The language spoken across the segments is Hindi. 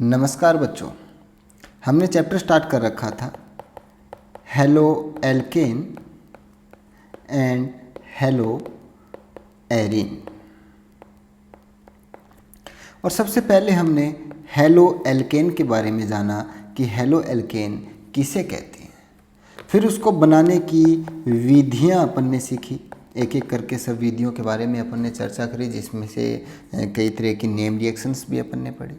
नमस्कार बच्चों, हमने चैप्टर स्टार्ट कर रखा था halo alkane and hello Erin. और सबसे पहले हमने हेलो एल्केन के बारे में जाना कि हेलो एल्केन किसे कहते हैं। फिर उसको बनाने की विधियां अपन ने सीखी, एक एक करके सब विधियों के बारे में अपन ने चर्चा करी, जिसमें से कई तरह की नेम रिएक्शंस भी अपन ने पढ़ी।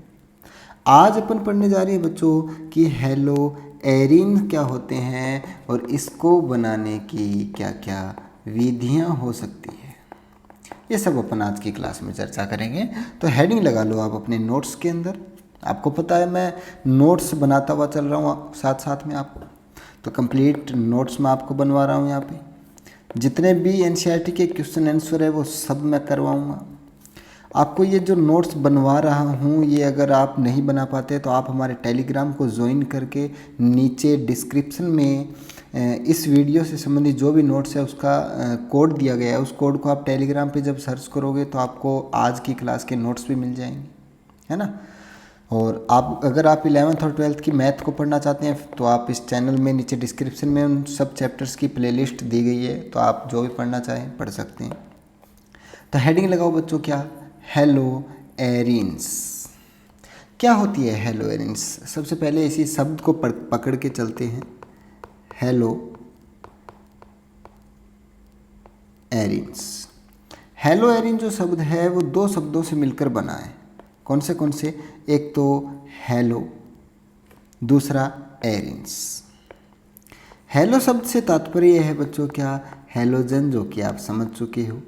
आज अपन पढ़ने जा रहे हैं बच्चों कि हेलो एरिन क्या होते हैं और इसको बनाने की क्या क्या विधियां हो सकती है, ये सब अपन आज की क्लास में चर्चा करेंगे। तो हेडिंग लगा लो आप अपने नोट्स के अंदर। आपको पता है मैं नोट्स बनाता हुआ चल रहा हूँ साथ साथ में आपको, तो कंप्लीट नोट्स मैं आपको बनवा रहा हूँ। यहाँ पे जितने भी एनसीईआरटी के क्वेश्चन आंसर है वो सब मैं करवाऊँगा आपको। ये जो नोट्स बनवा रहा हूँ ये अगर आप नहीं बना पाते तो आप हमारे टेलीग्राम को ज्वाइन करके नीचे डिस्क्रिप्शन में इस वीडियो से संबंधित जो भी नोट्स है उसका कोड दिया गया है। उस कोड को आप टेलीग्राम पे जब सर्च करोगे तो आपको आज की क्लास के नोट्स भी मिल जाएंगे, है ना। और आप अगर आप 11th और 12th की मैथ को पढ़ना चाहते हैं तो आप इस चैनल में नीचे डिस्क्रिप्शन में उन सब चैप्टर्स की प्लेलिस्ट दी गई है, तो आप जो भी पढ़ना चाहें पढ़ सकते हैं। तो हेडिंग लगाओ बच्चों, क्या हेलो एरिन्स। क्या होती है हेलो एरिन्स? सबसे पहले इसी शब्द को पकड़ के चलते हैं। Hello arenes. हेलो एरिन जो शब्द है वो दो शब्दों से मिलकर बना है। कौन से? एक तो हेलो, दूसरा एरिन्स। हेलो शब्द से तात्पर्य है बच्चों क्या? हेलोजन, जो कि आप समझ चुके हो।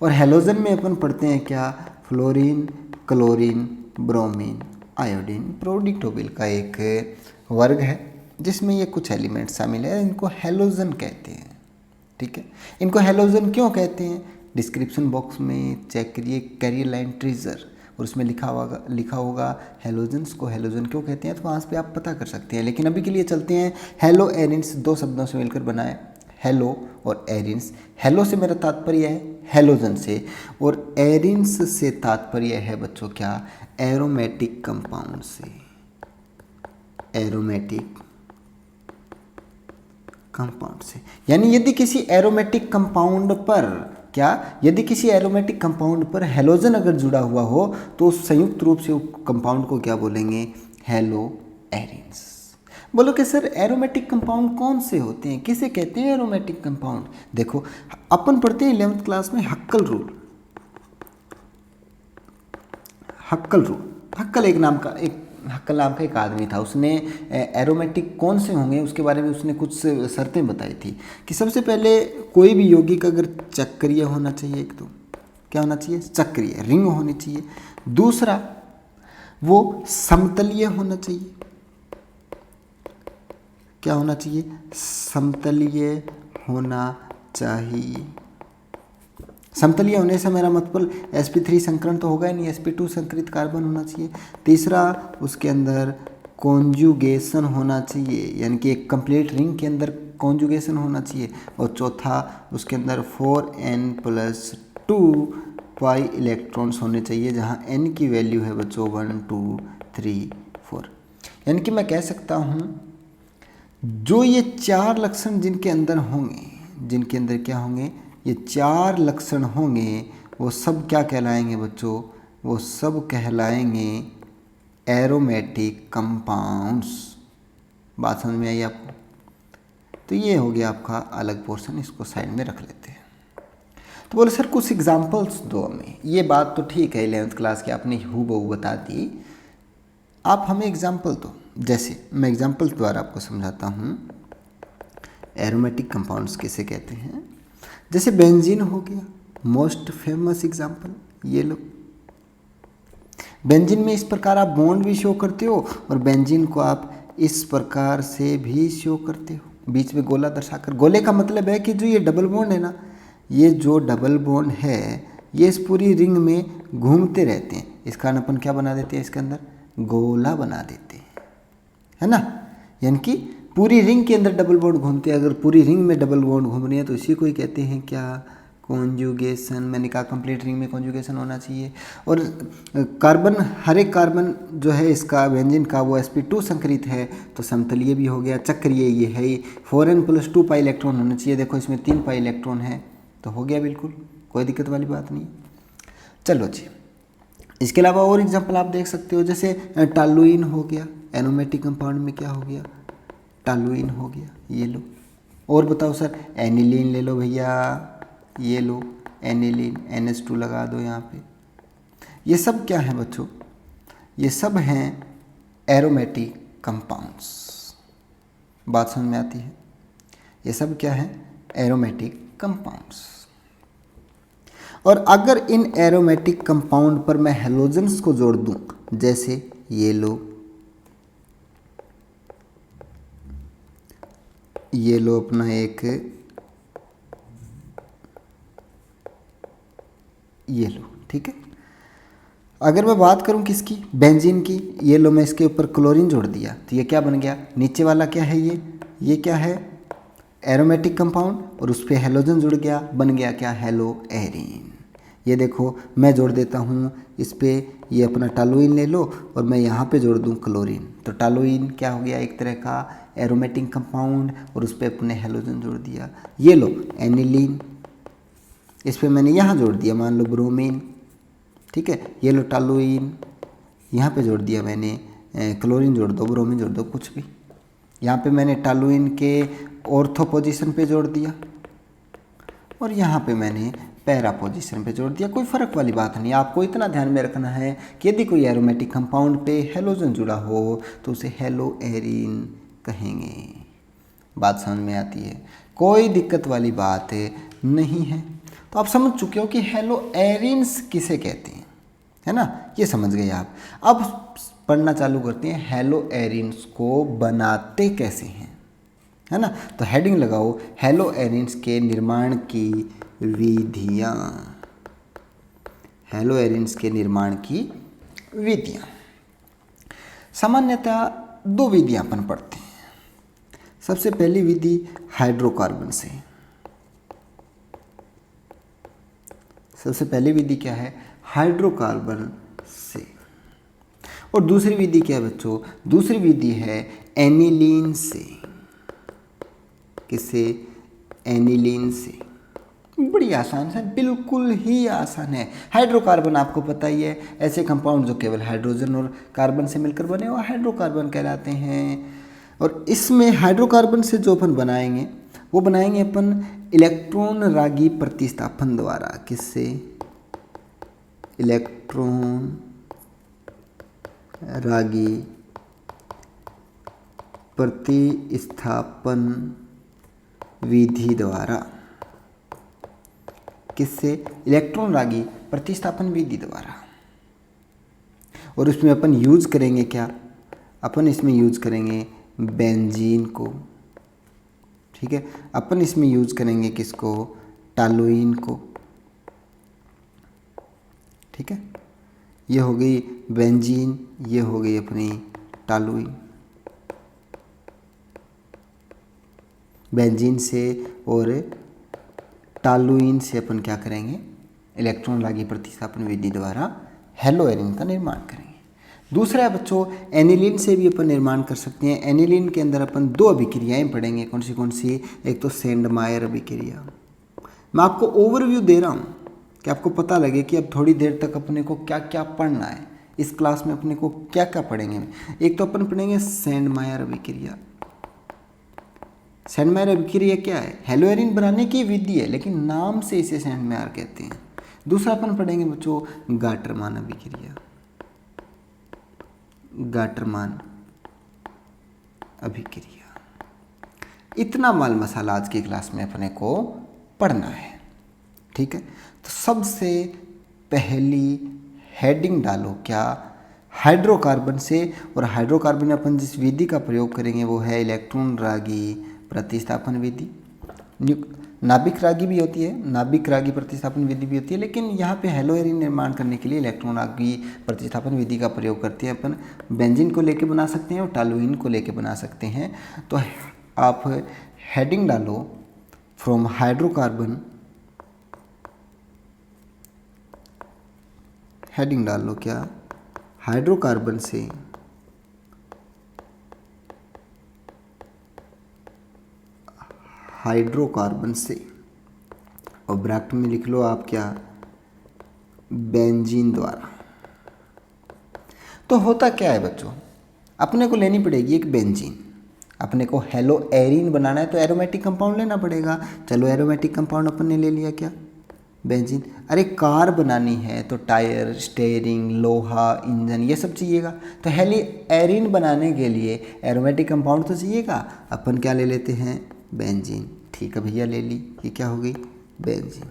और हेलोजन में अपन पढ़ते हैं क्या? फ्लोरीन, क्लोरीन, ब्रोमीन, आयोडीन, प्रोडिक्टोबिल का एक वर्ग है जिसमें ये कुछ एलिमेंट शामिल है। इनको हेलोजन कहते हैं, ठीक है। इनको हेलोजन क्यों कहते हैं? डिस्क्रिप्शन बॉक्स में चेक करिए, कैरियर लाइन ट्रीजर, और उसमें लिखा होगा हेलोजन्स को हेलोजन क्यों कहते हैं, तो वहाँ पे आप पता कर सकते हैं। लेकिन अभी के लिए चलते हैं हेलो एरिन्स दो शब्दों से मिलकर बना है, हेलो और एरिन्स। हेलो से मेरा तात्पर्य है हेलोजन से, और एरिन्स से तात्पर्य है बच्चों क्या? एरोमेटिक कंपाउंड से। एरोमेटिक कंपाउंड से, यानी यदि किसी एरोमेटिक कंपाउंड पर यदि किसी एरोमेटिक कंपाउंड पर हेलोजन अगर जुड़ा हुआ हो तो संयुक्त रूप से कंपाउंड को क्या बोलेंगे? Hello arenes. बोलो कि सर एरोमेटिक कंपाउंड कौन से होते हैं, किसे कहते हैं एरोमेटिक कंपाउंड? देखो अपन पढ़ते हैं 11th क्लास में हक्कल रूल। हक्कल नाम का एक आदमी था, उसने एरोमेटिक कौन से होंगे उसके बारे में उसने कुछ शर्तें बताई थी कि सबसे पहले कोई भी यौगिक अगर चक्रीय होना चाहिए, एक तो क्या होना चाहिए? चक्रीय, रिंग होनी चाहिए। दूसरा वो समतलीय होना चाहिए। क्या होना चाहिए? समतलीय होना चाहिए। समतलीय होने से मेरा मतलब sp3 संकरण तो होगा ही नहीं, sp2 संकरित कार्बन होना चाहिए। तीसरा उसके अंदर कॉन्जुगेशन होना चाहिए, यानी कि एक कंप्लीट रिंग के अंदर कॉन्जुगेशन होना चाहिए। और चौथा उसके अंदर 4n+2 पाई इलेक्ट्रॉन्स होने चाहिए, जहाँ n की वैल्यू है बच्चों 1 2 3 4। यानी कि मैं कह सकता हूँ जो ये चार लक्षण जिनके अंदर होंगे, जिनके अंदर क्या होंगे? ये चार लक्षण होंगे, वो सब क्या कहलाएंगे बच्चों? वो सब कहलाएंगे एरोमेटिक कंपाउंड्स। बात समझ में आई आपको? तो ये हो गया आपका अलग पोर्शन, इसको साइड में रख लेते हैं। तो बोले सर कुछ एग्जाम्पल्स दो हमें। ये बात तो ठीक है 11th क्लास की आपने हूबहू बता दी, आप हमें एग्जाम्पल दो। जैसे मैं एग्जाम्पल द्वारा आपको समझाता हूँ एरोमेटिक कंपाउंड्स किसे कहते हैं। जैसे बेंजीन हो गया, मोस्ट फेमस एग्जाम्पल। ये लो, बेंजीन में इस प्रकार आप बॉन्ड भी शो करते हो और बेंजीन को आप इस प्रकार से भी शो करते हो, बीच में गोला दर्शाकर। गोले का मतलब है कि जो ये डबल बॉन्ड है ना, ये जो डबल बॉन्ड है ये इस पूरी रिंग में घूमते रहते हैं। इस कारण अपन क्या बना देते हैं? इसके अंदर गोला बना देते हैं, है ना। यानी कि पूरी रिंग के अंदर डबल बॉन्ड घूमते हैं। अगर पूरी रिंग में डबल बॉन्ड घूम रही है तो इसी को ही कहते हैं क्या? कॉन्जुगेशन, मैंने कहा कंप्लीट रिंग में कॉन्जुगेशन होना चाहिए। और कार्बन, हर एक कार्बन जो है इसका बेंजीन का वो sp2 संकरित है, तो समतलीय भी हो गया, चक्रीय ये है ही। 4n+2 पाई इलेक्ट्रॉन होना चाहिए, देखो इसमें 3 पाई इलेक्ट्रॉन है, तो हो गया बिल्कुल, कोई दिक्कत वाली बात नहीं। चलो जी, इसके अलावा और एग्जाम्पल आप देख सकते हो, जैसे टालुइन हो गया, एरोमेटिक कंपाउंड में क्या हो गया, टालुइन हो गया, ये लो। और बताओ सर, एनिलीन ले लो भैया, ये लो एनिलीन, NH2 लगा दो यहाँ पे। ये सब क्या है बच्चों, ये सब हैं एरोमेटिक कंपाउंड्स। बात समझ में आती है, ये सब क्या है, एरोमेटिक कंपाउंड्स। और अगर इन एरोमेटिक कंपाउंड पर मैं हेलोजन्स को जोड़ दूं, जैसे ये लो, ये लो अपना एक, ये लो, ठीक है। अगर मैं बात करूं किसकी, बेंजीन की, ये लो मैं इसके ऊपर क्लोरीन जोड़ दिया, तो ये क्या बन गया, नीचे वाला क्या है, ये क्या है, एरोमेटिक कंपाउंड, और उस पर हेलोजन जुड़ गया, बन गया क्या, हेलो एरीन। ये देखो मैं जोड़ देता हूँ इस पर, ये अपना टालुइन ले लो और मैं यहाँ पे जोड़ दूँ क्लोरीन, तो टालुइन क्या हो गया, एक तरह का एरोमेटिक कंपाउंड, और उस पर अपने हेलोजन जोड़ दिया। ये लो एनिलीन, इस पर मैंने यहाँ जोड़ दिया मान लो ब्रोमीन, ठीक है। ये लो टालुइन, यहाँ पे जोड़ दिया मैंने क्लोरीन जोड़ दो, ब्रोमीन जोड़ दो, कुछ भी। यहाँ पे मैंने टालुइन के ऑर्थो पोजीशन पे जोड़ दिया, और यहाँ पे मैंने पैरा पोजीशन पे जोड़ दिया, कोई फ़र्क वाली बात नहीं। आपको इतना ध्यान में रखना है कि यदि कोई एरोमेटिक कंपाउंड पे हेलोजन जुड़ा हो तो उसे हेलो एरीन कहेंगे। बात समझ में आती है, कोई दिक्कत वाली बात नहीं है। तो आप समझ चुके हो कि हेलो एरीन्स किसे कहते हैं, है ना, ये समझ गए आप। अब पढ़ना चालू करते हैं, हेलो एरीन्स को बनाते कैसे हैं, है ना। तो हेडिंग लगाओ, हेलो एरीन्स के निर्माण की विधियाँ, हेलो एरीन्स के निर्माण की विधियाँ। सामान्यतः दो विधियाँ अपन पढ़ते हैं। सबसे पहली विधि हाइड्रोकार्बन से, सबसे पहली विधि क्या है, हाइड्रोकार्बन से। और दूसरी विधि क्या है बच्चों, दूसरी विधि है एनिलीन से। किससे, एनिलीन से। बड़ी आसान है, बिल्कुल ही आसान है। हाइड्रोकार्बन आपको पता ही है, ऐसे कंपाउंड जो केवल हाइड्रोजन और कार्बन से मिलकर बने वो हाइड्रोकार्बन कहलाते हैं। और इसमें हाइड्रोकार्बन से जो अपन बनाएंगे वो बनाएंगे अपन इलेक्ट्रॉन रागी प्रतिस्थापन द्वारा। किससे, इलेक्ट्रॉन रागी प्रतिस्थापन विधि द्वारा। किससे, इलेक्ट्रॉन रागी प्रतिस्थापन विधि द्वारा। और उसमें अपन यूज करेंगे क्या, अपन इसमें यूज करेंगे बेंजीन को, ठीक है। अपन इसमें यूज करेंगे किसको, टालुइन को, ठीक है। ये हो गई बेंजीन, ये हो गई अपनी टालुइन। बेंजीन से और टालुइन से अपन क्या करेंगे, इलेक्ट्रॉन रागी प्रतिस्थापन विधि द्वारा हेलो एरीन का निर्माण करेंगे। दूसरा है बच्चों, एनिलीन से भी अपन निर्माण कर सकते हैं। एनिलीन के अंदर अपन दो अभिक्रियाएं पढ़ेंगे, कौन सी, एक तो सेंडमायर अभिक्रिया। मैं आपको ओवरव्यू दे रहा हूँ कि आपको पता लगे कि अब थोड़ी देर तक अपने को क्या क्या पढ़ना है, इस क्लास में अपने को क्या क्या पढ़ेंगे। एक तो अपन पढ़ेंगे सेंडमायर अभिक्रिया। सेंडमायर अभिक्रिया क्या है, हेलो एरीन बनाने की विधि है, लेकिन नाम से इसे सेंडमायर कहते हैं। दूसरा अपन पढ़ेंगे बच्चों गाटरमान अभिक्रिया। गाटरमान अभिक्रिया। इतना माल मसाला आज की क्लास में अपने को पढ़ना है, ठीक है। तो सबसे पहली हेडिंग डालो क्या, हाइड्रोकार्बन से। और हाइड्रोकार्बन में अपन जिस विधि का प्रयोग करेंगे वो है इलेक्ट्रॉन रागी प्रतिस्थापन विधि। नाभिक रागी भी होती है, नाभिक रागी प्रतिस्थापन विधि भी होती है, लेकिन यहाँ पे हेलो एरीन निर्माण करने के लिए इलेक्ट्रॉन रागी प्रतिस्थापन विधि का प्रयोग करते हैं। अपन बेंजीन को लेके बना सकते हैं और टालुइन को लेके बना सकते हैं। तो आप हेडिंग डालो फ्रॉम हाइड्रोकार्बन हेडिंग डाल लो क्या, हाइड्रोकार्बन से हाइड्रोकार्बन से, और ब्रैकेट में लिख लो आप क्या, बेंजीन द्वारा। तो होता क्या है बच्चों, अपने को लेनी पड़ेगी एक बेंजीन, अपने को हेलो एरीन बनाना है तो एरोमेटिक कंपाउंड लेना पड़ेगा। चलो एरोमेटिक कंपाउंड अपन ने ले लिया क्या, बेंजीन। अरे कार बनानी है तो टायर, स्टीयरिंग, लोहा, इंजन, ये सब चाहिएगा। तो हेली एरीन बनाने के लिए एरोमेटिक कंपाउंड तो चाहिएगा, अपन क्या ले लेते हैं, बेंजीन। ठीक है भैया, ले ली, ये क्या हो गई, बेंजीन।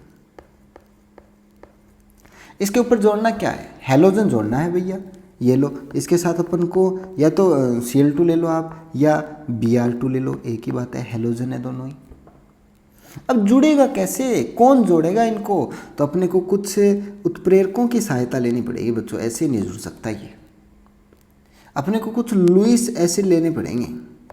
इसके ऊपर जोड़ना क्या है, हैलोजन जोड़ना है भैया। ये लो, इसके साथ अपन को या तो Cl2 ले लो आप, या Br2 ले लो, एक ही बात है, हैलोजन है दोनों ही। अब जुड़ेगा कैसे, कौन जोड़ेगा इनको, तो अपने को कुछ उत्प्रेरकों की सहायता लेनी पड़ेगी बच्चों, ऐसे नहीं जुड़ सकता ये। अपने को कुछ लुईस एसिड लेने पड़ेंगे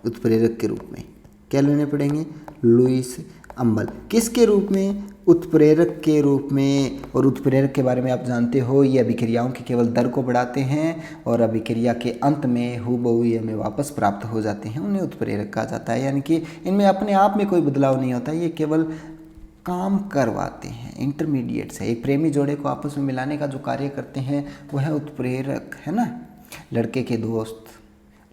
उत्प्रेरक के रूप में। क्या लेने पड़ेंगे, लुईस अम्ल। किसके रूप में, उत्प्रेरक के रूप में। और उत्प्रेरक के बारे में आप जानते हो, ये अभिक्रियाओं के केवल दर को बढ़ाते हैं और अभिक्रिया के अंत में हूबहू ये हमें वापस प्राप्त हो जाते हैं, उन्हें उत्प्रेरक कहा जाता है। यानी कि इनमें अपने आप में कोई बदलाव नहीं होता, ये केवल काम करवाते हैं, इंटरमीडिएट्स है। एक प्रेमी जोड़े को आपस में मिलाने का जो कार्य करते हैं वो है उत्प्रेरक, है ना। लड़के के दोस्त,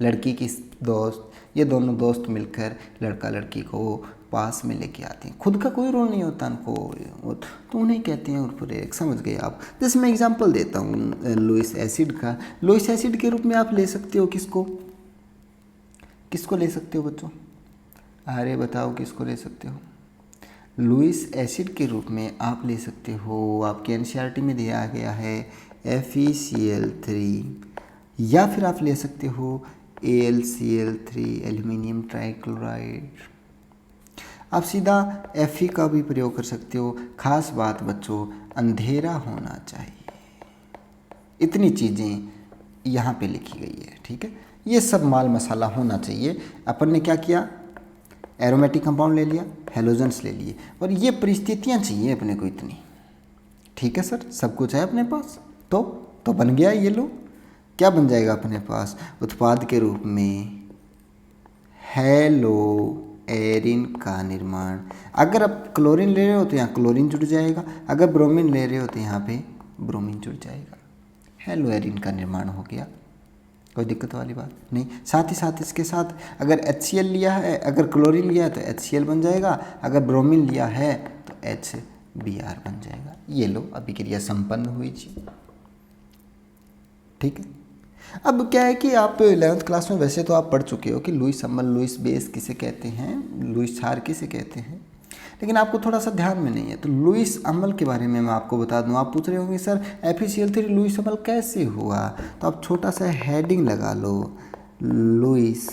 लड़की की दोस्त, ये दोनों दोस्त मिलकर लड़का लड़की को पास में लेके आते हैं, खुद का कोई रोल नहीं होता उनको, तो उन्हें कहते हैं उत्प्रेरक। समझ गए आप। जैसे मैं एग्जांपल देता हूँ लुईस एसिड का। लुईस एसिड के रूप में आप ले सकते हो किसको, किसको ले सकते हो बच्चों, अरे बताओ किसको ले सकते हो। लुईस एसिड के रूप में आप ले सकते हो, आपके एनसीईआरटी में दिया गया है FeCl3, या फिर आप ले सकते हो AlCl3, एल्यूमिनियम ट्राइक्लोराइड। आप सीधा Fe का भी प्रयोग कर सकते हो। खास बात बच्चों, अंधेरा होना चाहिए, इतनी चीज़ें यहाँ पे लिखी गई है, ठीक है। ये सब माल मसाला होना चाहिए। अपन ने क्या किया, एरोमेटिक कंपाउंड ले लिया, हेलोजेंस ले लिए, और ये परिस्थितियाँ चाहिए अपने को इतनी, ठीक है सर। सब कुछ है अपने पास, तो बन गया। ये लो, क्या बन जाएगा अपने पास, उत्पाद के रूप में हेलो एरिन का निर्माण। अगर आप क्लोरीन ले रहे हो तो यहाँ क्लोरीन जुड़ जाएगा, अगर ब्रोमीन ले रहे हो तो यहाँ पे ब्रोमीन जुड़ जाएगा, हेलो एरिन का निर्माण हो गया। कोई दिक्कत वाली बात नहीं। साथ ही साथ इसके साथ अगर HCl लिया है, अगर क्लोरीन लिया है तो HCl बन जाएगा, अगर ब्रोमीन लिया है तो HBr बन जाएगा। ये लो, अभिक्रिया संपन्न हुई जी, ठीक है। अब क्या है कि आप 11th क्लास में वैसे तो आप पढ़ चुके हो कि लुईस अम्ल, लुईस बेस किसे कहते हैं, लुईस क्षार किसे कहते हैं, लेकिन आपको थोड़ा सा ध्यान में नहीं है। तो लुईस अम्ल के बारे में मैं आपको बता दूं। आप पूछ रहे होंगे सर FeCl3 लुईस अम्ल कैसे हुआ, तो आप छोटा सा हेडिंग लगा लो, लुईस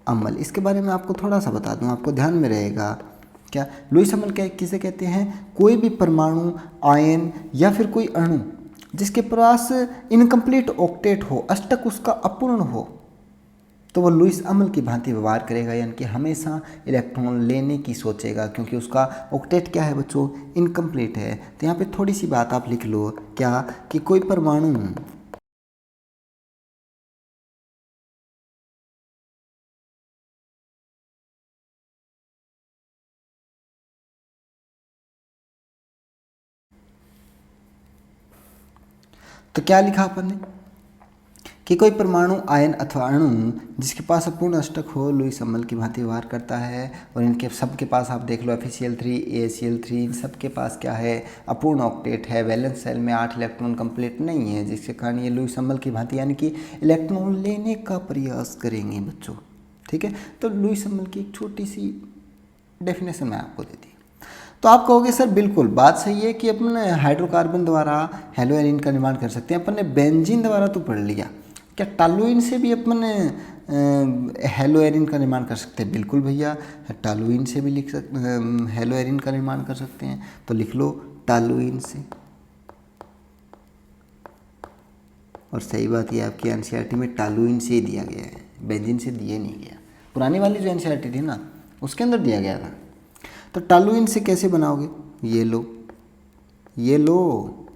अम्ल। इसके बारे में आपको थोड़ा सा बता दूं, आपको ध्यान में रहेगा। क्या लुईस अम्ल क्या किसे कहते हैं, कोई भी परमाणु, आयन या फिर कोई अणु जिसके पास इनकम्प्लीट ऑक्टेट हो, अष्टक उसका अपूर्ण हो, तो वो लुईस अम्ल की भांति व्यवहार करेगा, यानी कि हमेशा इलेक्ट्रॉन लेने की सोचेगा, क्योंकि उसका ऑक्टेट क्या है बच्चों, इनकम्प्लीट है। तो यहाँ पे थोड़ी सी बात आप लिख लो, क्या कि कोई परमाणु तो क्या लिखा अपन ने कि कोई परमाणु, आयन अथवा अणु जिसके पास अपूर्ण अष्टक हो लुईस अम्ल की भांति व्यवहार करता है। और इनके सबके पास आप देख लो FeCl3, AlCl3, इन सबके पास क्या है, अपूर्ण ऑक्टेट है। वैलेंस शेल में 8 इलेक्ट्रॉन कंप्लीट नहीं है, जिसके कारण ये लुईस अम्ल की भांति यानी कि इलेक्ट्रॉन लेने का प्रयास करेंगे बच्चों, ठीक है। तो लुईस अम्ल की एक छोटी सी डेफिनेशन मैं आपको देती। तो आप कहोगे सर बिल्कुल बात सही है कि अपन हाइड्रोकार्बन द्वारा हेलो एरिन का निर्माण कर सकते हैं, अपन ने बेंजीन द्वारा तो पढ़ लिया, क्या टॉलुइन से भी अपन हेलो एरिन का निर्माण कर सकते हैं। बिल्कुल भैया, टॉलुइन से भी लिख सकते, हेलो एरिन का निर्माण कर सकते हैं। तो लिख लो टॉलुइन से। और सही बात ये आपकी एनसीईआरटी में टॉलुइन से ही दिया गया है, बेंजीन से दिया नहीं गया। पुरानी वाली जो एनसीईआरटी थी ना, उसके अंदर दिया गया था। तो टॉलुइन से कैसे बनाओगे, ये लो, ये लो,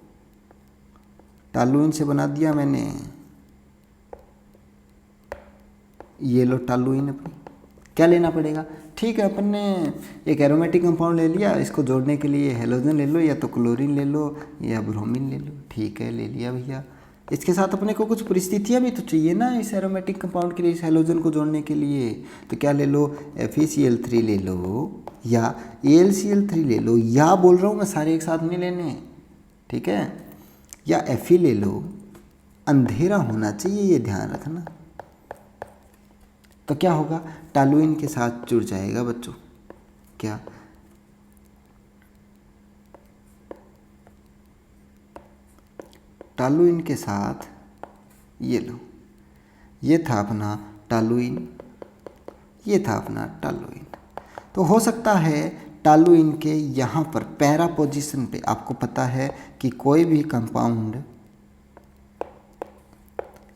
टॉलुइन से बना दिया मैंने, ये लो टॉलुइन अपनी। क्या लेना पड़ेगा? ठीक है, अपन ने एक एरोमेटिक कंपाउंड ले लिया, इसको जोड़ने के लिए हेलोजन ले लो, या तो क्लोरीन ले लो या ब्रोमीन ले लो। ठीक है, ले लिया भैया। इसके साथ अपने को कुछ परिस्थितियाँ भी तो चाहिए ना इस एरोमेटिक कंपाउंड के लिए, इस हेलोजन को जोड़ने के लिए। तो क्या ले लो? FeCl3 ले लो या AlCl3 ले लो, या बोल रहा हूँ मैं सारे एक साथ नहीं लेने, ठीक है, या Fe ले लो। अंधेरा होना चाहिए, ये ध्यान रखना। तो क्या होगा? टॉलुइन के साथ जुड़ जाएगा बच्चों। क्या? टॉलुइन के साथ ये लो, ये था अपना टॉलुइन, ये था अपना टॉलुइन। तो हो सकता है टॉलुइन के यहाँ पर पैरा पोजीशन पे, आपको पता है कि कोई भी कंपाउंड,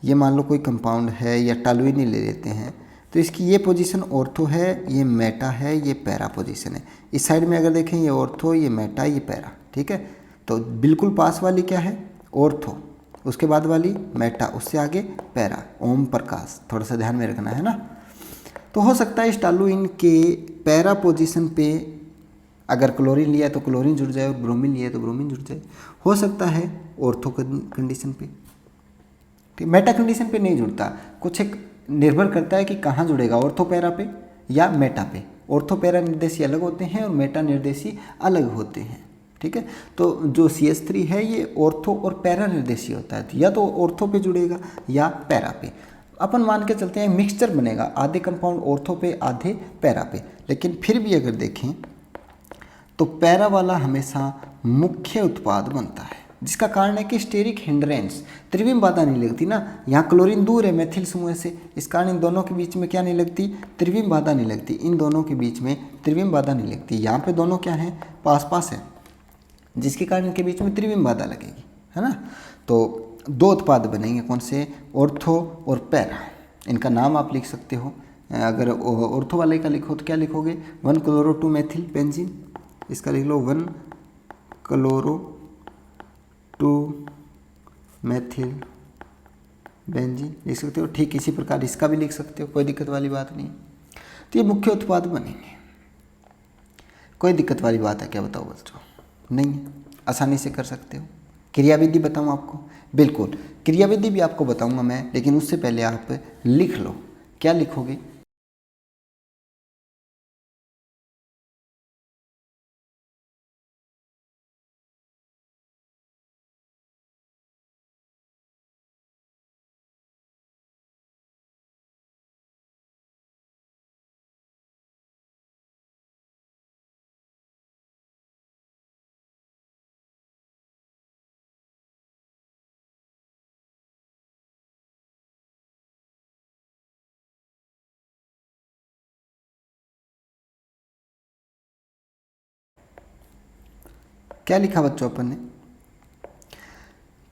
ये मान लो कोई कंपाउंड है या टॉलुइन ही ले लेते हैं, तो इसकी ये पोजीशन ऑर्थो है, ये मेटा है, ये पैरा पोजीशन है। इस साइड में अगर देखें, ये ऑर्थो, ये मेटा, ये पैरा, ठीक है। तो बिल्कुल पास वाली क्या है? ऑर्थो, उसके बाद वाली मेटा, उससे आगे पैरा। ओम प्रकाश, थोड़ा सा ध्यान में रखना है ना। तो हो सकता है इस टॉलुइन के पैरा पोजीशन पे अगर क्लोरीन लिया तो क्लोरीन जुड़ जाए, और ब्रोमीन लिया तो ब्रोमीन जुड़ जाए। हो सकता है ऑर्थो कंडीशन पे, ठीक। मेटा कंडीशन पे नहीं जुड़ता, कुछ एक निर्भर करता है कि कहाँ जुड़ेगा, ऑर्थो पैरा पे या मेटा पे। ऑर्थो पैरा निर्देशी अलग होते हैं और मेटा निर्देशी अलग होते हैं, ठीक है। तो जो CH3 है ये ऑर्थो और पैरा निर्देशी होता है, तो या तो ऑर्थो पे जुड़ेगा या पैरा पे। अपन मान के चलते हैं मिक्सचर बनेगा, आधे कंपाउंड ऑर्थो पे आधे पैरा पे। लेकिन फिर भी अगर देखें तो पैरा वाला हमेशा मुख्य उत्पाद बनता है, जिसका कारण है कि स्टेरिक हिंड्रेंस, त्रिविम बाधा नहीं लगती ना। यहाँ क्लोरीन दूर है मेथिल समूह से, इस कारण इन दोनों के बीच में क्या नहीं लगती? त्रिविम बाधा नहीं लगती। इन दोनों के बीच में त्रिविम बाधा नहीं लगती। यहाँ पे दोनों क्या हैं? पास पास है, जिसके कारण इनके बीच में त्रिविम बाधा लगेगी, है ना। तो दो उत्पाद बनेंगे, कौन से? ऑर्थो और पैरा। इनका नाम आप लिख सकते हो। अगर ऑर्थो वाले का लिखो तो क्या लिखोगे? 1-chloro-2 मेथिल बेंजीन, इसका लिख लो 1-chloro-2 मेथिल बेंजीन, लिख सकते हो। ठीक इसी प्रकार इसका भी लिख सकते हो, कोई दिक्कत वाली बात नहीं। तो ये मुख्य उत्पाद बनेंगे। कोई दिक्कत वाली बात है क्या? बताओ बच्चों। नहीं है, आसानी से कर सकते हो। क्रियाविधि बताऊँ आपको? बिल्कुल, क्रियाविधि भी आपको बताऊंगा मैं, लेकिन उससे पहले आप लिख लो। क्या लिखोगे? क्या लिखा बच्चों अपन ने?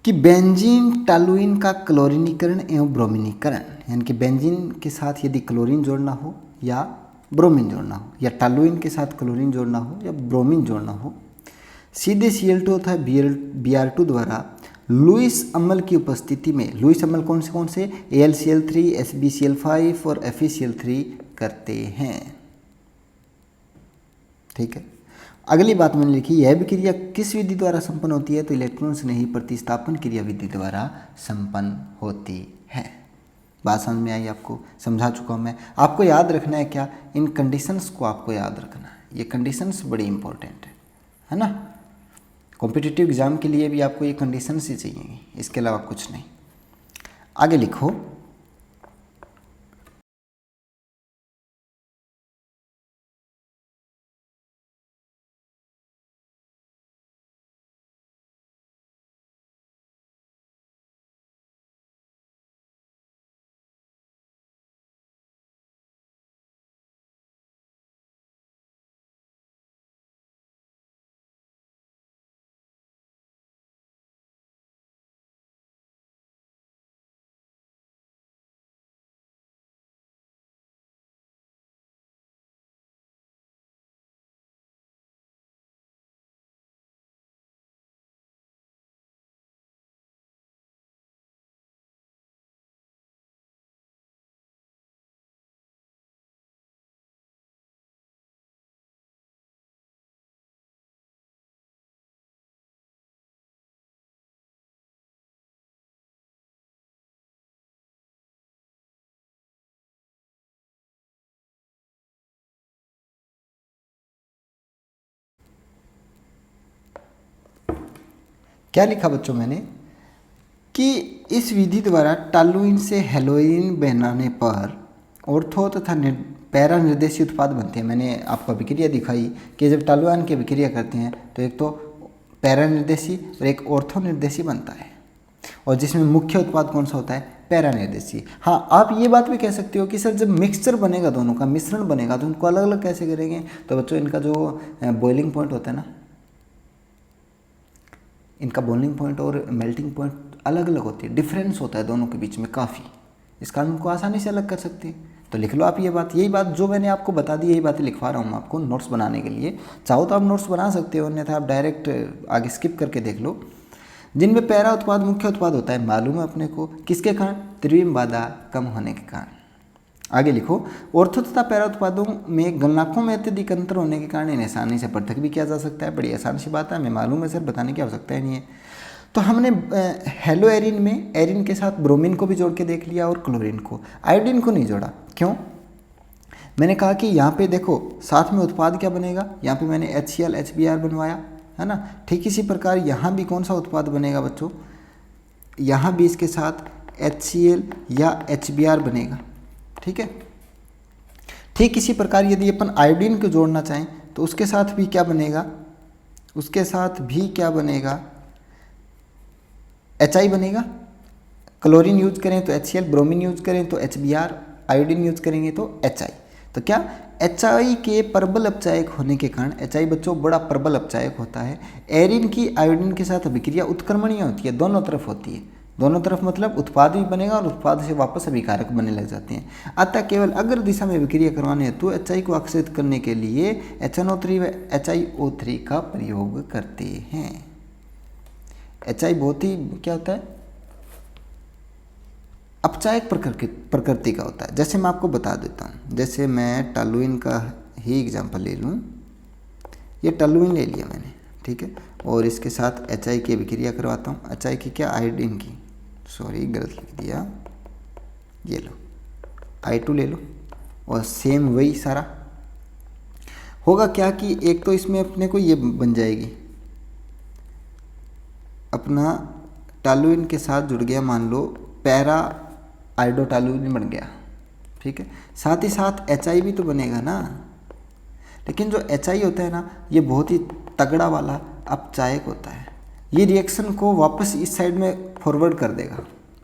कि बेंजीन टॉलुइन का क्लोरीनीकरण एवं ब्रोमीनीकरण, यानी कि बेंजीन के साथ यदि क्लोरीन जोड़ना हो या ब्रोमीन जोड़ना हो, या टॉलुइन के साथ क्लोरीन जोड़ना हो या ब्रोमीन जोड़ना हो, सीधे Cl2 तथा Br2 द्वारा लुईस अम्ल की उपस्थिति में, लुईस अम्ल कौन से? AlCl3, SbCl5 और FeCl3 करते हैं, ठीक है। अगली बात मैंने लिखी, यह भी क्रिया किस विधि द्वारा संपन्न होती है? तो इलेक्ट्रॉन से नहीं, प्रतिस्थापन क्रिया विधि द्वारा संपन्न होती है। बात समझ में आई आपको? समझा चुका हूँ मैं। आपको याद रखना है क्या? इन कंडीशंस को आपको याद रखना है। ये कंडीशंस बड़ी इंपॉर्टेंट है ना। कॉम्पिटिटिव एग्जाम के लिए भी आपको ये कंडीशंस ही चाहिए, इसके अलावा कुछ नहीं। आगे लिखो। क्या लिखा बच्चों मैंने कि इस विधि द्वारा टॉलुइन से हेलोइन बनाने पर ऑर्थो तथा पैरा निर्देशी उत्पाद बनते हैं। मैंने आपको अभिक्रिया दिखाई कि जब टॉलुइन की अभिक्रिया करते हैं तो एक तो पैरा निर्देशी और एक ऑर्थो निर्देशी बनता है, और जिसमें मुख्य उत्पाद कौन सा होता है, पैरा निर्देशी। हाँ, आप ये बात भी कह सकते हो कि सर जब मिक्सचर बनेगा, दोनों का मिश्रण बनेगा, तो उनको अलग अलग कैसे करेंगे। तो बच्चों इनका जो बॉइलिंग पॉइंट होता है ना, इनका बॉइलिंग पॉइंट और मेल्टिंग पॉइंट अलग अलग होती है, डिफरेंस होता है दोनों के बीच में काफ़ी। इस कारण उनको आसानी से अलग कर सकते हैं। तो लिख लो आप ये बात, यही बात जो मैंने आपको बता दी, यही बातें लिखवा रहा हूँ आपको नोट्स बनाने के लिए। चाहो तो आप नोट्स बना सकते हो, अन्यथा आप डायरेक्ट आगे स्किप करके देख लो। जिनमें पैरा उत्पाद मुख्य उत्पाद होता है, मालूम है अपने को किसके कारण, त्रिविम बाधा कम होने के कारण। आगे लिखो, ऑर्थो तथा पैरा उत्पादों में गलनांकों में अत्यधिक अंतर होने के कारण इन्हें आसानी से पृथक भी किया जा सकता है। बड़ी आसान सी बात है, हमें मालूम है सर, बताने की आवश्यकता ही नहीं है। तो हमने हेलो एरिन में एरिन के साथ ब्रोमीन को भी जोड़ के देख लिया और क्लोरीन को, आयोडीन को नहीं जोड़ा। क्यों? मैंने कहा कि यहाँ पे देखो साथ में उत्पाद क्या बनेगा, यहाँ पे मैंने HCl HBr बनवाया है ना। ठीक इसी प्रकार यहाँ भी कौन सा उत्पाद बनेगा बच्चों, यहाँ भी इसके साथ HCl या HBr बनेगा। ठीक है, ठीक इसी प्रकार यदि अपन आयोडीन को जोड़ना चाहें तो उसके साथ भी क्या बनेगा, उसके साथ भी क्या बनेगा, HI बनेगा। क्लोरीन यूज करें तो HCl, ब्रोमीन यूज करें तो HBr, आयोडीन यूज करेंगे तो HI। तो क्या HI के प्रबल अपचायक होने के कारण, HI बच्चों बड़ा प्रबल अपचायक होता है। एरिन की आयोडीन के साथ अभिक्रिया उत्क्रमणीय होती है, दोनों तरफ होती है। दोनों तरफ मतलब उत्पाद भी बनेगा और उत्पाद से वापस अभिकारक बनने लग जाते हैं। अतः केवल अगर दिशा में अभिक्रिया करवाने हेतु HI को आकर्षित करने के लिए HNO3 व HiO3 का प्रयोग करते हैं। HI बहुत ही क्या होता है, अपचायक प्रकृति का होता है। जैसे मैं आपको बता देता हूँ, जैसे मैं टॉलुइन का ही एग्जांपल ले लूँ, ये टॉलुइन ले लिया मैंने, ठीक है, और इसके साथ HI की अभिक्रिया करवाता हूँ। HI की क्या, आयोडीन की, सॉरी गलत लिख दिया, ये लो I2 ले लो, और सेम वही सारा होगा। क्या कि एक तो इसमें अपने को ये बन जाएगी, अपना टॉलुइन के साथ जुड़ गया, मान लो पैरा आयोडोटॉलुइन बन गया। ठीक है, साथ ही साथ HI भी तो बनेगा ना। लेकिन जो HI होता है ना, ये बहुत ही तगड़ा वाला अपचायक होता है। ये रिएक्शन को वापस इस साइड में फॉरवर्ड कर देगा,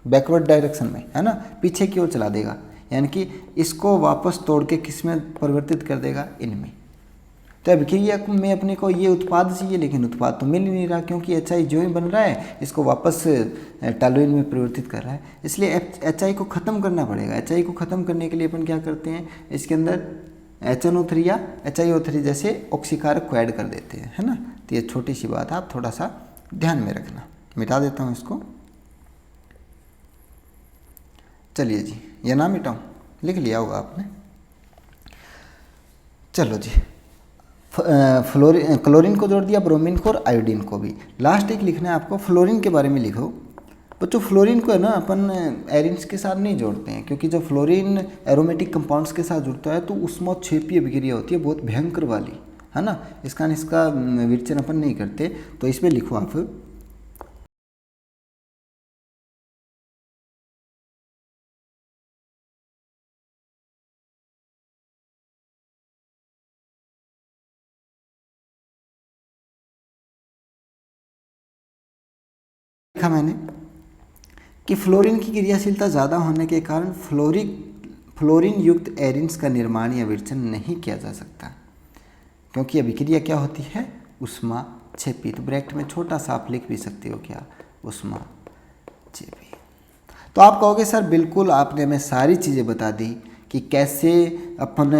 बैकवर्ड डायरेक्शन में, है ना, पीछे की ओर चला देगा। यानी कि इसको वापस तोड़ के किस में परिवर्तित कर देगा, इनमें। तो अभिक्रिया में अपने को ये उत्पाद चाहिए, लेकिन उत्पाद तो मिल ही नहीं रहा, क्योंकि HI जो ही बन रहा है इसको वापस टॉलुइन में परिवर्तित कर रहा है। इसलिए HI को ख़त्म करना पड़ेगा। HI को ख़त्म करने के लिए अपन क्या करते हैं, इसके अंदर HNO3 या HiO3 जैसे ऑक्सीकारक को ऐड कर देते हैं, है ना। तो ये छोटी सी बात है, आप थोड़ा सा ध्यान में रखना। मिटा देता हूँ इसको, चलिए जी, ये ना मिटाऊँ, लिख लिया होगा आपने। चलो जी, क्लोरीन को जोड़ दिया, ब्रोमीन को और आयोडीन को भी। लास्ट एक लिखना है आपको, फ्लोरीन के बारे में लिखो बच्चों। फ्लोरीन को है ना अपन एरिन्स के साथ नहीं जोड़ते हैं, क्योंकि जब फ्लोरीन एरोमेटिक कंपाउंड्स के साथ जुड़ता है तो उष्मोत्क्षेपीय अभिक्रिया होती है, बहुत भयंकर वाली, है ना। इसका विवेचन अपन नहीं करते। तो इसमें लिखो आप, लिखा मैंने कि फ्लोरीन की क्रियाशीलता ज़्यादा होने के कारण फ्लोरीन युक्त एरिन्स का निर्माण या विरचन नहीं किया जा सकता, क्योंकि अभिक्रिया क्या होती है, उष्माक्षेपी। तो ब्रैकेट में छोटा सा आप लिख भी सकते हो, क्या, उष्माक्षेपी। तो आप कहोगे सर बिल्कुल आपने हमें सारी चीज़ें बता दी कि कैसे अपन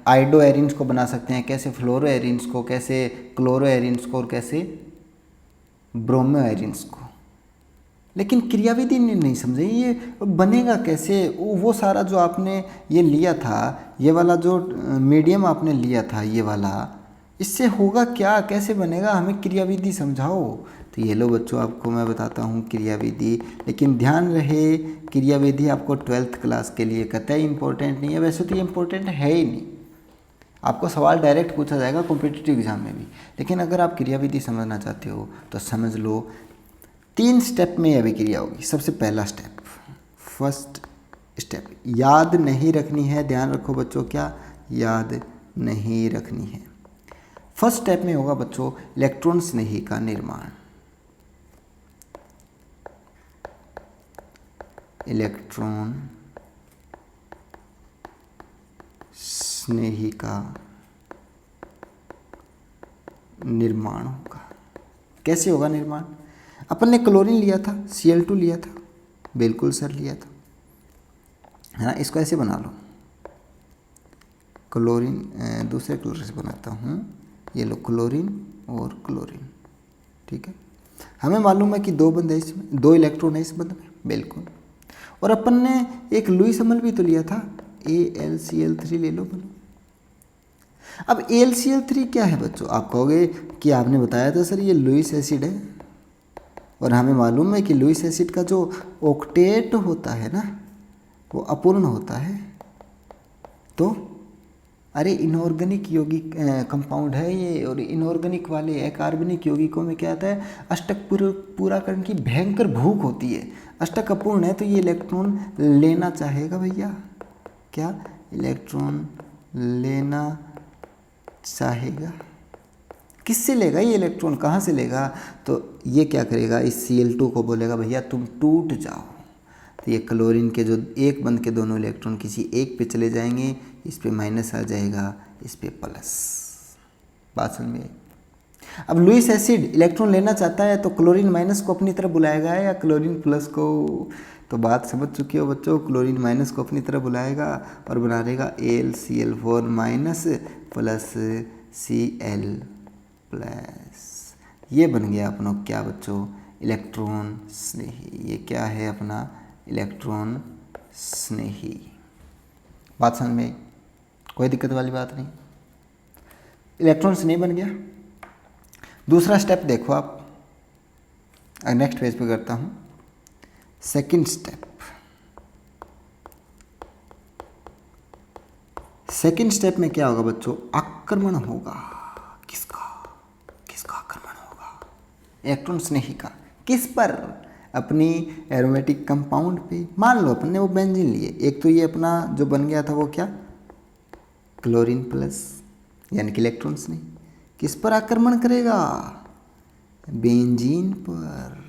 आयोडो एरिन्स को बना सकते हैं, कैसे फ्लोरो एरिन्स को, कैसे क्लोरो एरिन्स को, और कैसे ब्रोमो एरिन्स को। लेकिन क्रियाविधि नहीं समझे, ये बनेगा कैसे। वो सारा जो आपने ये लिया था, ये वाला जो मीडियम आपने लिया था, ये वाला, इससे होगा क्या, कैसे बनेगा, हमें क्रियाविधि समझाओ। तो ये लो बच्चों, आपको मैं बताता हूँ क्रियाविधि। लेकिन ध्यान रहे, क्रियाविधि आपको 12th क्लास के लिए कतई इम्पोर्टेंट नहीं है। वैसे तो ये इम्पोर्टेंट है ही नहीं, आपको सवाल डायरेक्ट पूछा जाएगा कॉम्पिटिटिव एग्जाम में भी। लेकिन अगर आप क्रियाविधि समझना चाहते हो तो समझ लो 3 स्टेप में अभिक्रिया होगी। सबसे पहला स्टेप, फर्स्ट स्टेप, याद नहीं रखनी है। ध्यान रखो बच्चों, क्या याद नहीं रखनी है। फर्स्ट स्टेप में होगा बच्चों इलेक्ट्रॉन स्नेही का निर्माण। इलेक्ट्रॉन स्नेही का निर्माण होगा। कैसे होगा निर्माण? अपन ने क्लोरीन लिया था, Cl2 लिया था, बिल्कुल सर लिया था, है ना। इसको ऐसे बना लो, क्लोरीन दूसरे कलर से बनाता हूँ, ये लो क्लोरीन और क्लोरीन, ठीक है। हमें मालूम है कि 2 बंद है इसमें, 2 इलेक्ट्रॉन है इस बंद में, बिल्कुल। और अपन ने एक लुईस अमल भी तो लिया था, AlCl3 ले लो बोलो। अब AlCl3 क्या है बच्चों? आप कहोगे कि आपने बताया था सर ये लुईस एसिड है, और हमें मालूम है कि लुईस एसिड का जो ऑक्टेट होता है ना वो अपूर्ण होता है। तो अरे इनऑर्गेनिक यौगिक कंपाउंड है ये, और इनऑर्गेनिक वाले अकार्बनिक यौगिकों में क्या आता है, अष्टक पूराकरण की भयंकर भूख होती है। अष्टक अपूर्ण है तो ये इलेक्ट्रॉन लेना चाहेगा भैया, क्या इलेक्ट्रॉन लेना चाहेगा। किससे लेगा ये इलेक्ट्रॉन, कहाँ से लेगा? तो ये क्या करेगा, इस Cl2 को बोलेगा भैया तुम टूट जाओ। तो ये क्लोरीन के जो एक बंद के दोनों इलेक्ट्रॉन किसी एक पे चले जाएंगे, इस पे माइनस आ जाएगा, इस पे प्लस। बात समझ में? अब लुईस एसिड इलेक्ट्रॉन लेना चाहता है तो क्लोरीन माइनस को अपनी तरफ बुलाएगा या क्लोरीन प्लस को? तो बात समझ चुकी हो बच्चों, क्लोरीन माइनस को अपनी तरफ बुलाएगा और बना देगा AlCl4 minus plus Cl plus. ये बन गया अपना क्या बच्चों, इलेक्ट्रॉन स्नेही। ये क्या है अपना, इलेक्ट्रॉन स्नेही। बात समझ में? कोई दिक्कत वाली बात नहीं। इलेक्ट्रॉन स्नेही बन गया। दूसरा स्टेप देखो आप, नेक्स्ट पेज पे करता हूँ। सेकंड स्टेप, सेकंड स्टेप में क्या होगा बच्चों, आक्रमण होगा। किसका आक्रमण होगा? इलेक्ट्रॉन स्नेही का। किस पर? अपनी एरोमेटिक कंपाउंड पे। मान लो अपन ने वो बेंजीन लिए, एक तो ये अपना जो बन गया था वो क्या, क्लोरीन प्लस, यानी कि इलेक्ट्रॉन स्नेही। किस पर आक्रमण करेगा? बेंजीन पर।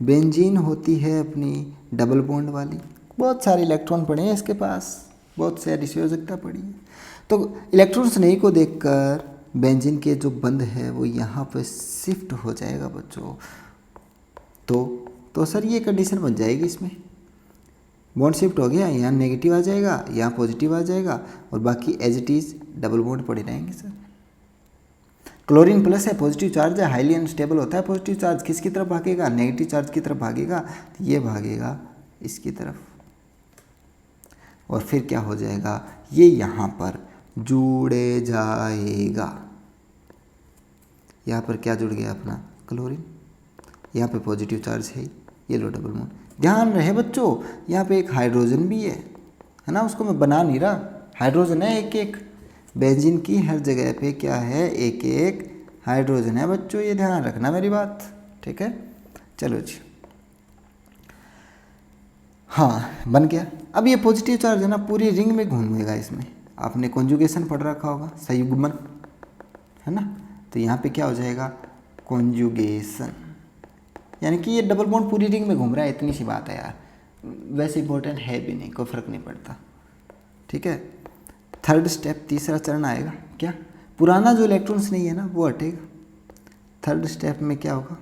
बेंजीन होती है अपनी डबल बॉन्ड वाली, बहुत सारे इलेक्ट्रॉन पड़े हैं इसके पास, बहुत सारी संयोजकता पड़ी है। तो इलेक्ट्रॉन स्नेही को देखकर बेंजीन के जो बंध है वो यहाँ पर शिफ्ट हो जाएगा बच्चों। तो सर ये कंडीशन बन जाएगी, इसमें बॉन्ड शिफ्ट हो गया, यहाँ नेगेटिव आ जाएगा, यहाँ पॉजिटिव आ जाएगा, और बाकी as it is double bond पड़े रहेंगे सर। क्लोरीन प्लस है, पॉजिटिव चार्ज है, हाईली अनस्टेबल होता है पॉजिटिव चार्ज। किसकी तरफ भागेगा? नेगेटिव चार्ज की तरफ भागेगा। तो ये भागेगा इसकी तरफ, और फिर क्या हो जाएगा, ये यहाँ पर जुड़े जाएगा। यहाँ पर क्या जुड़ गया अपना, क्लोरीन। यहाँ पे पॉजिटिव चार्ज है, ये लो डबल बॉन्ड। ध्यान रहे बच्चों, यहाँ पे एक हाइड्रोजन भी है ना, उसको मैं बना नहीं रहा, हाइड्रोजन है एक एक। बेंजीन की हर जगह पे क्या है, एक एक हाइड्रोजन है बच्चों, ये ध्यान रखना मेरी बात, ठीक है। चलो जी, हाँ बन गया। अब ये पॉजिटिव चार्ज है ना पूरी रिंग में घूमेगा। इसमें आपने कॉन्जुगेशन पढ़ रखा होगा, संयुग्मन, है ना। तो यहाँ पे क्या हो जाएगा, कॉन्जुगेशन, यानी कि ये डबल बॉन्ड पूरी रिंग में घूम रहा है। इतनी सी बात है यार, वैसे इंपॉर्टेंट है भी नहीं, कोई फर्क नहीं पड़ता, ठीक है। थर्ड स्टेप, तीसरा चरण आएगा, क्या, पुराना जो इलेक्ट्रॉन्स नहीं है ना वो हटेगा। थर्ड स्टेप में क्या होगा,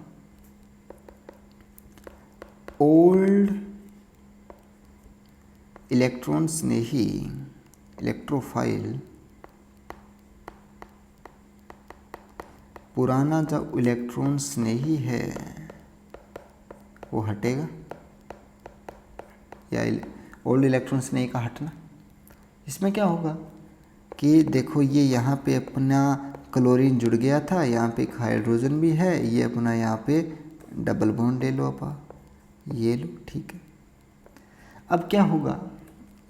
ओल्ड इलेक्ट्रॉन्स ने ही इलेक्ट्रोफाइल, पुराना जो इलेक्ट्रॉन्स नहीं है वो हटेगा, या ओल्ड इलेक्ट्रॉन्स नहीं का हटना। इसमें क्या होगा कि देखो ये यहाँ पे अपना क्लोरीन जुड़ गया था, यहाँ पे एक हाइड्रोजन भी है, ये अपना यहाँ पे डबल बॉन्ड ले लो अपा, ये लो, ठीक है। अब क्या होगा,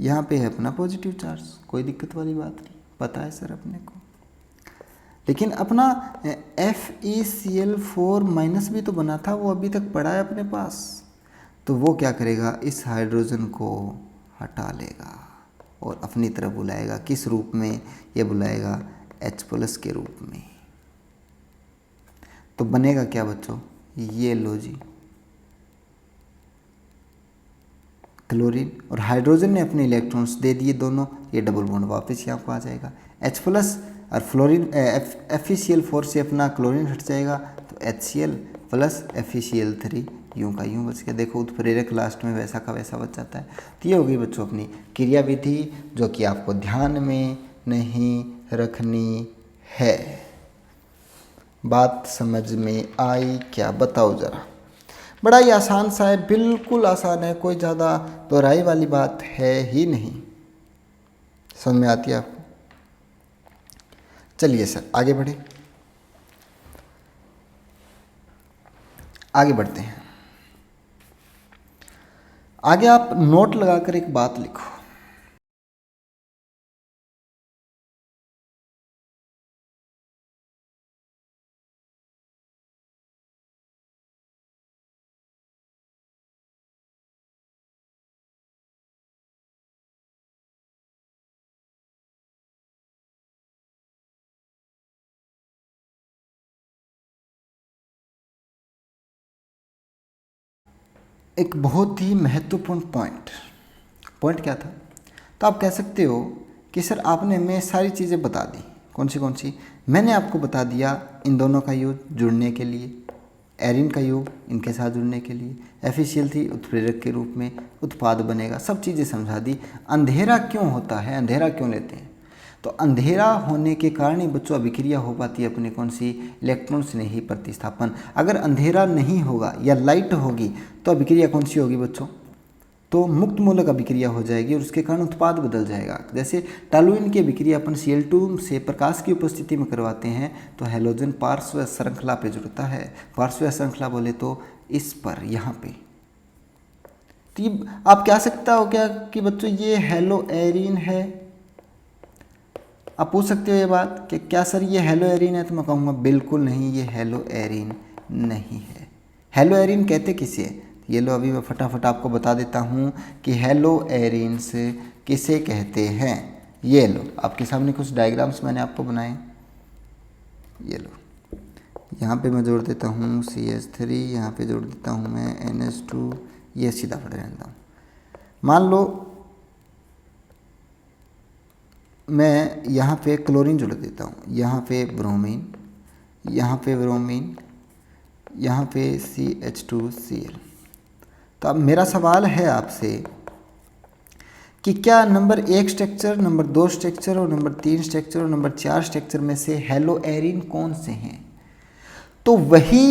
यहाँ पे है अपना पॉजिटिव चार्ज, कोई दिक्कत वाली बात नहीं, पता है सर अपने को, लेकिन अपना FeCl4 माइनस भी तो बना था, वो अभी तक पड़ा है अपने पास। तो वो क्या करेगा, इस हाइड्रोजन को हटा लेगा और अपनी तरफ बुलाएगा। किस रूप में? ये बुलाएगा H+ के रूप में। तो बनेगा क्या बच्चों, ये लो जी क्लोरीन, और हाइड्रोजन ने अपने इलेक्ट्रॉन्स दे दिए दोनों, ये डबल बॉन्ड वापस यहाँ को आ जाएगा। H+ और फ्लोरीन FeCl4 से अपना क्लोरीन हट जाएगा, तो HCl प्लस FeCl3 यूँ का यूँ बच गया। देखो उत्प्रेरक लास्ट में वैसा का वैसा बच जाता है। तो ये हो गई बच्चों अपनी क्रिया विधि, जो कि आपको ध्यान में नहीं रखनी है। बात समझ में आई क्या, बताओ ज़रा। बड़ा ही आसान सा है, बिल्कुल आसान है, कोई ज़्यादा दोहराई वाली बात है ही नहीं। समझ में आती है आपको? चलिए सर आगे बढ़े, आगे बढ़ते हैं। आगे आप नोट लगाकर एक बात लिखो। एक बहुत ही महत्वपूर्ण पॉइंट क्या था? तो आप कह सकते हो कि सर आपने हमें सारी चीज़ें बता दी। कौन सी? मैंने आपको बता दिया इन दोनों का योग जुड़ने के लिए, एरिन का योग इनके साथ जुड़ने के लिए, FeCl3 उत्प्रेरक के रूप में उत्पाद बनेगा, सब चीज़ें समझा दी। अंधेरा क्यों होता है, अंधेरा क्यों लेते हैं? तो अंधेरा होने के कारण ही बच्चों अभिक्रिया हो पाती है अपने कौन सी, इलेक्ट्रॉन्स नहीं प्रतिस्थापन। अगर अंधेरा नहीं होगा या लाइट होगी तो अभिक्रिया कौन सी होगी बच्चों, तो मुक्त मूलक अभिक्रिया हो जाएगी और उसके कारण उत्पाद बदल जाएगा। जैसे टॉलुइन की अभिक्रिया अपन Cl2 से प्रकाश की उपस्थिति में करवाते हैं तो हैलोजन पार्श्व श्रृंखला पे जुड़ता है। पार्श्व श्रृंखला बोले तो इस पर, यहाँ पे। तो ये आप कह सकता हो क्या कि बच्चों ये हेलो एरीन है? आप पूछ सकते हो ये बात कि क्या सर ये हेलो एरीन है? तो मैं कहूँगा बिल्कुल नहीं, ये हेलो एरीन नहीं है। हेलो एरीन कहते किसे है? ये लो अभी मैं फटाफट आपको बता देता हूँ कि हेलो एरीन्स किसे कहते हैं। ये लो आपके सामने कुछ डायग्राम्स मैंने आपको बनाए, ये लो। यहाँ पे मैं जोड़ देता हूँ CH3, यहाँ पे जोड़ देता हूँ मैं NH2, ये सीधा पड़े रहता हूँ। मान लो मैं यहाँ पे क्लोरीन जोड़ देता हूँ, यहाँ पे ब्रोमीन, यहाँ पे ब्रोमीन, यहाँ पे CH2Cl। तो अब मेरा सवाल है आपसे कि क्या नंबर 1 स्ट्रक्चर, नंबर 2 स्ट्रक्चर और नंबर 3 स्ट्रक्चर और नंबर 4 स्ट्रक्चर में से हेलो एरीन कौन से हैं? तो वही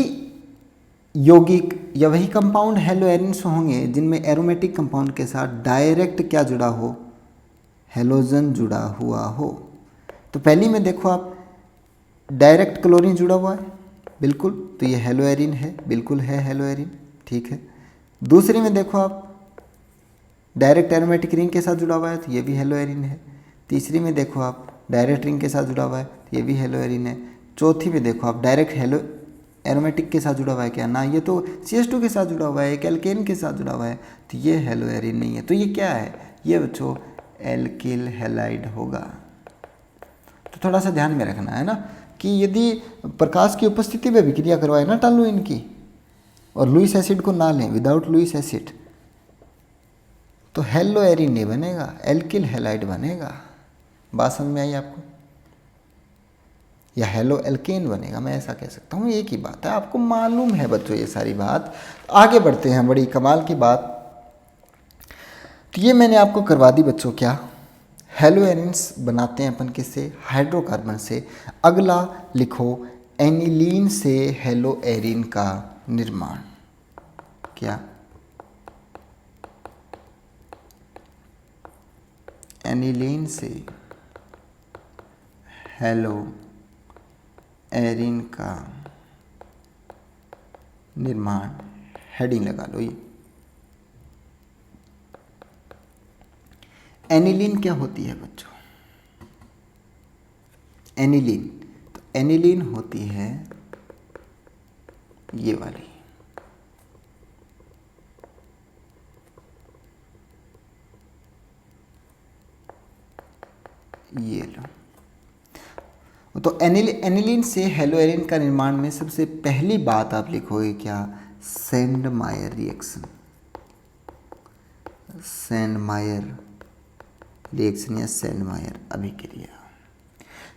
यौगिक या वही कंपाउंड हेलो एरीन्स होंगे जिनमें एरोमेटिक कंपाउंड के साथ डायरेक्ट क्या जुड़ा हो, हेलोजन जुड़ा हुआ हो। तो पहली में देखो आप डायरेक्ट क्लोरीन जुड़ा हुआ है, बिल्कुल, तो ये हेलो एरीन है, बिल्कुल है हेलो एरीन, ठीक है। दूसरी में देखो आप डायरेक्ट एरोमेटिक रिंग के साथ जुड़ा हुआ है, तो ये भी हेलो एरीन है। तीसरी में देखो आप डायरेक्ट रिंग के साथ जुड़ा हुआ है, तो ये भी हेलो एरीन है। चौथी में देखो आप डायरेक्ट हेलो एरोमेटिक के साथ जुड़ा हुआ है क्या, ना, ये तो CH2 के साथ जुड़ा हुआ है, एक एल्केन के साथ जुड़ा हुआ है, तो ये हेलो एरीन नहीं है। तो ये क्या है, ये बच्चों एल्किल हैलाइड होगा। तो थोड़ा सा ध्यान में रखना है ना कि यदि प्रकाश की उपस्थिति में अभिक्रिया करवाए ना टॉलुइन की और लुईस एसिड को ना लें, विदाउट लुईस एसिड, तो हेलो एरीन नहीं बनेगा, एल्किल हैलाइड बनेगा। बात समझ में आई आपको? या हेलो एल्केन बनेगा, मैं ऐसा कह सकता हूँ, एक ही बात है, आपको मालूम है बच्चों ये सारी बात। आगे बढ़ते हैं, बड़ी कमाल की बात। तो ये मैंने आपको करवा दी बच्चों, क्या हेलो एरीन्स बनाते हैं अपन किससे, हाइड्रोकार्बन से। अगला लिखो एनिलीन से हेलो एरीन का निर्माण। क्या एनिलीन से हेलो एरीन का निर्माण, हेडिंग लगा लो ये। एनिलीन क्या होती है बच्चों? एनिलीन। तो एनिलीन होती है ये वाली, ये लो। तो एनिलीन से हेलोएरिन का निर्माण में सबसे पहली बात आप लिखोगे क्या? सैंडमायर रिएक्शन। सैंडमायर रिएक्शन या सैंडमायर अभिक्रिया।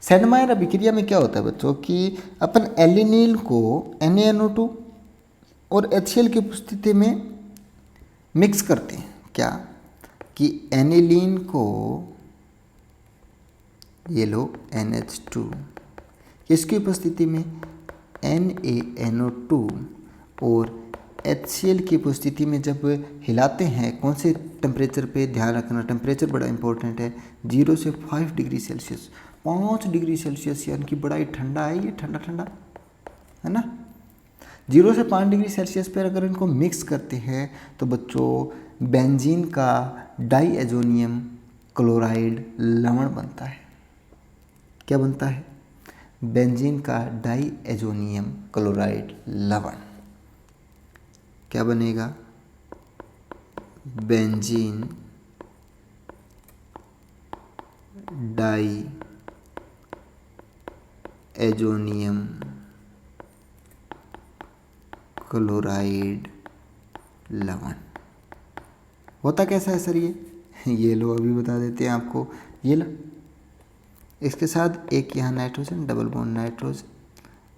सैंडमायर अभिक्रिया में क्या होता है बच्चों कि अपन एलिनील को NaNO2 और HCl की उपस्थिति में मिक्स करते हैं। क्या कि एनिलीन को ये लो NH2, इसकी उपस्थिति में NaNO2 और HCl की उपस्थिति में जब हिलाते हैं, कौन से टेम्परेचर पे ध्यान रखना, टेम्परेचर बड़ा इंपॉर्टेंट है, 0 से 5 डिग्री सेल्सियस, 5 डिग्री सेल्सियस, यानी कि बड़ा ही ठंडा है ये, ठंडा ठंडा है ना। 0 से 5 डिग्री सेल्सियस पर अगर इनको मिक्स करते हैं तो बच्चों बेंजीन का डाईएजोनियम क्लोराइड लवण बनता है। क्या बनता है? बेंजीन का डाईएजोनियम क्लोराइड लवण। क्या बनेगा? बेंजीन डाईएजोनियम क्लोराइड लवण। होता कैसा है सर ये लो अभी बता देते हैं आपको। ये लो, इसके साथ एक यहाँ नाइट्रोजन, डबल बॉन्ड नाइट्रोजन,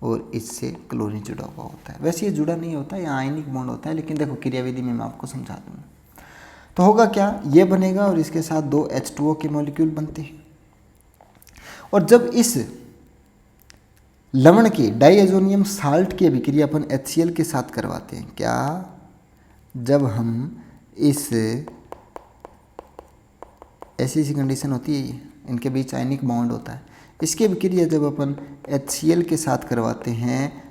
और इससे क्लोरीन जुड़ा हुआ होता है। वैसे ये जुड़ा नहीं होता, यहाँ आयनिक बॉन्ड होता है, लेकिन देखो क्रियाविधि में मैं आपको समझा दूँगा। तो होगा क्या, ये बनेगा और इसके साथ 2 H2O के मॉलिक्यूल बनते हैं। और जब इस लवण की डाईएजोनियम साल्ट की अभिक्रिया अपन HCl के साथ करवाते हैं, क्या जब हम इस ऐसी कंडीशन होती है, इनके बीच आयनिक बॉन्ड होता है, इसकी अभिक्रिया जब अपन HCl के साथ करवाते हैं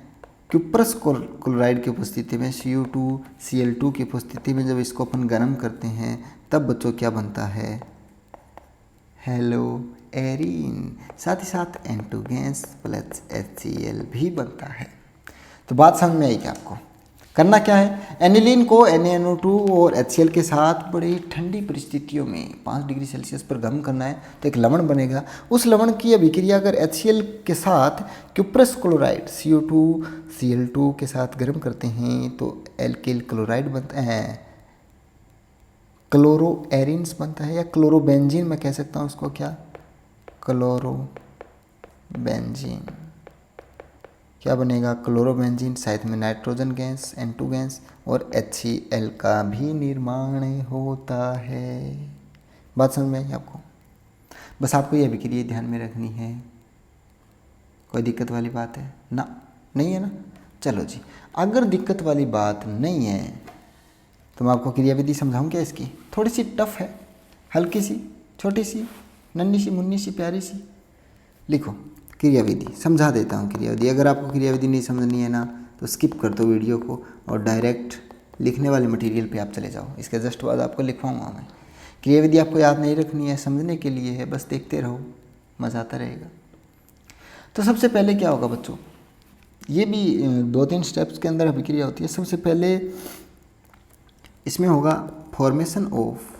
क्यूप्रस क्लोराइड की उपस्थिति में, Cu2Cl2 की उपस्थिति में जब इसको अपन गर्म करते हैं, तब बच्चों क्या बनता है? हेलोएरिन। साथ ही साथ N2 गैस प्लस HCl भी बनता है। तो बात समझ में आई क्या आपको? करना क्या है, एनिलीन को NaNO2 और HCl के साथ बड़ी ठंडी परिस्थितियों में 5 डिग्री सेल्सियस पर गर्म करना है, तो एक लवण बनेगा। उस लवण की अभिक्रिया अगर HCl के साथ क्यूप्रस क्लोराइड Cu2Cl2 के साथ गर्म करते हैं तो एल्किल क्लोराइड बनता है, क्लोरोएरिन्स बनता है, या क्लोरोबेंजीन मैं कह सकता हूँ उसको, क्या क्लोरोबेंजीन। क्या बनेगा? क्लोरोबेंजीन, साथ में नाइट्रोजन गैस N2 गैस और HCl का भी निर्माण होता है। बात समझ में आई आपको? बस आपको ये अभिक्रिया ध्यान में रखनी है। कोई दिक्कत वाली बात है ना? नहीं है ना? चलो जी, अगर दिक्कत वाली बात नहीं है तो मैं आपको क्रियाविधि समझाऊँ क्या इसकी? थोड़ी सी टफ है, हल्की सी, छोटी सी, नन्ही सी, मुन्नी सी, प्यारी सी। लिखो क्रियाविधि, समझा देता हूँ क्रियाविधि। अगर आपको क्रियाविधि नहीं समझनी है ना तो स्किप कर दो वीडियो को और डायरेक्ट लिखने वाले मटेरियल पे आप चले जाओ। इसके जस्ट बाद आपको लिखवाऊँगा मैं। क्रियाविधि आपको याद नहीं रखनी है, समझने के लिए है, बस देखते रहो, मज़ा आता रहेगा। तो सबसे पहले क्या होगा बच्चों, ये भी 2-3 स्टेप्स के अंदर अभिक्रिया होती है। सबसे पहले इसमें होगा फॉर्मेशन ऑफ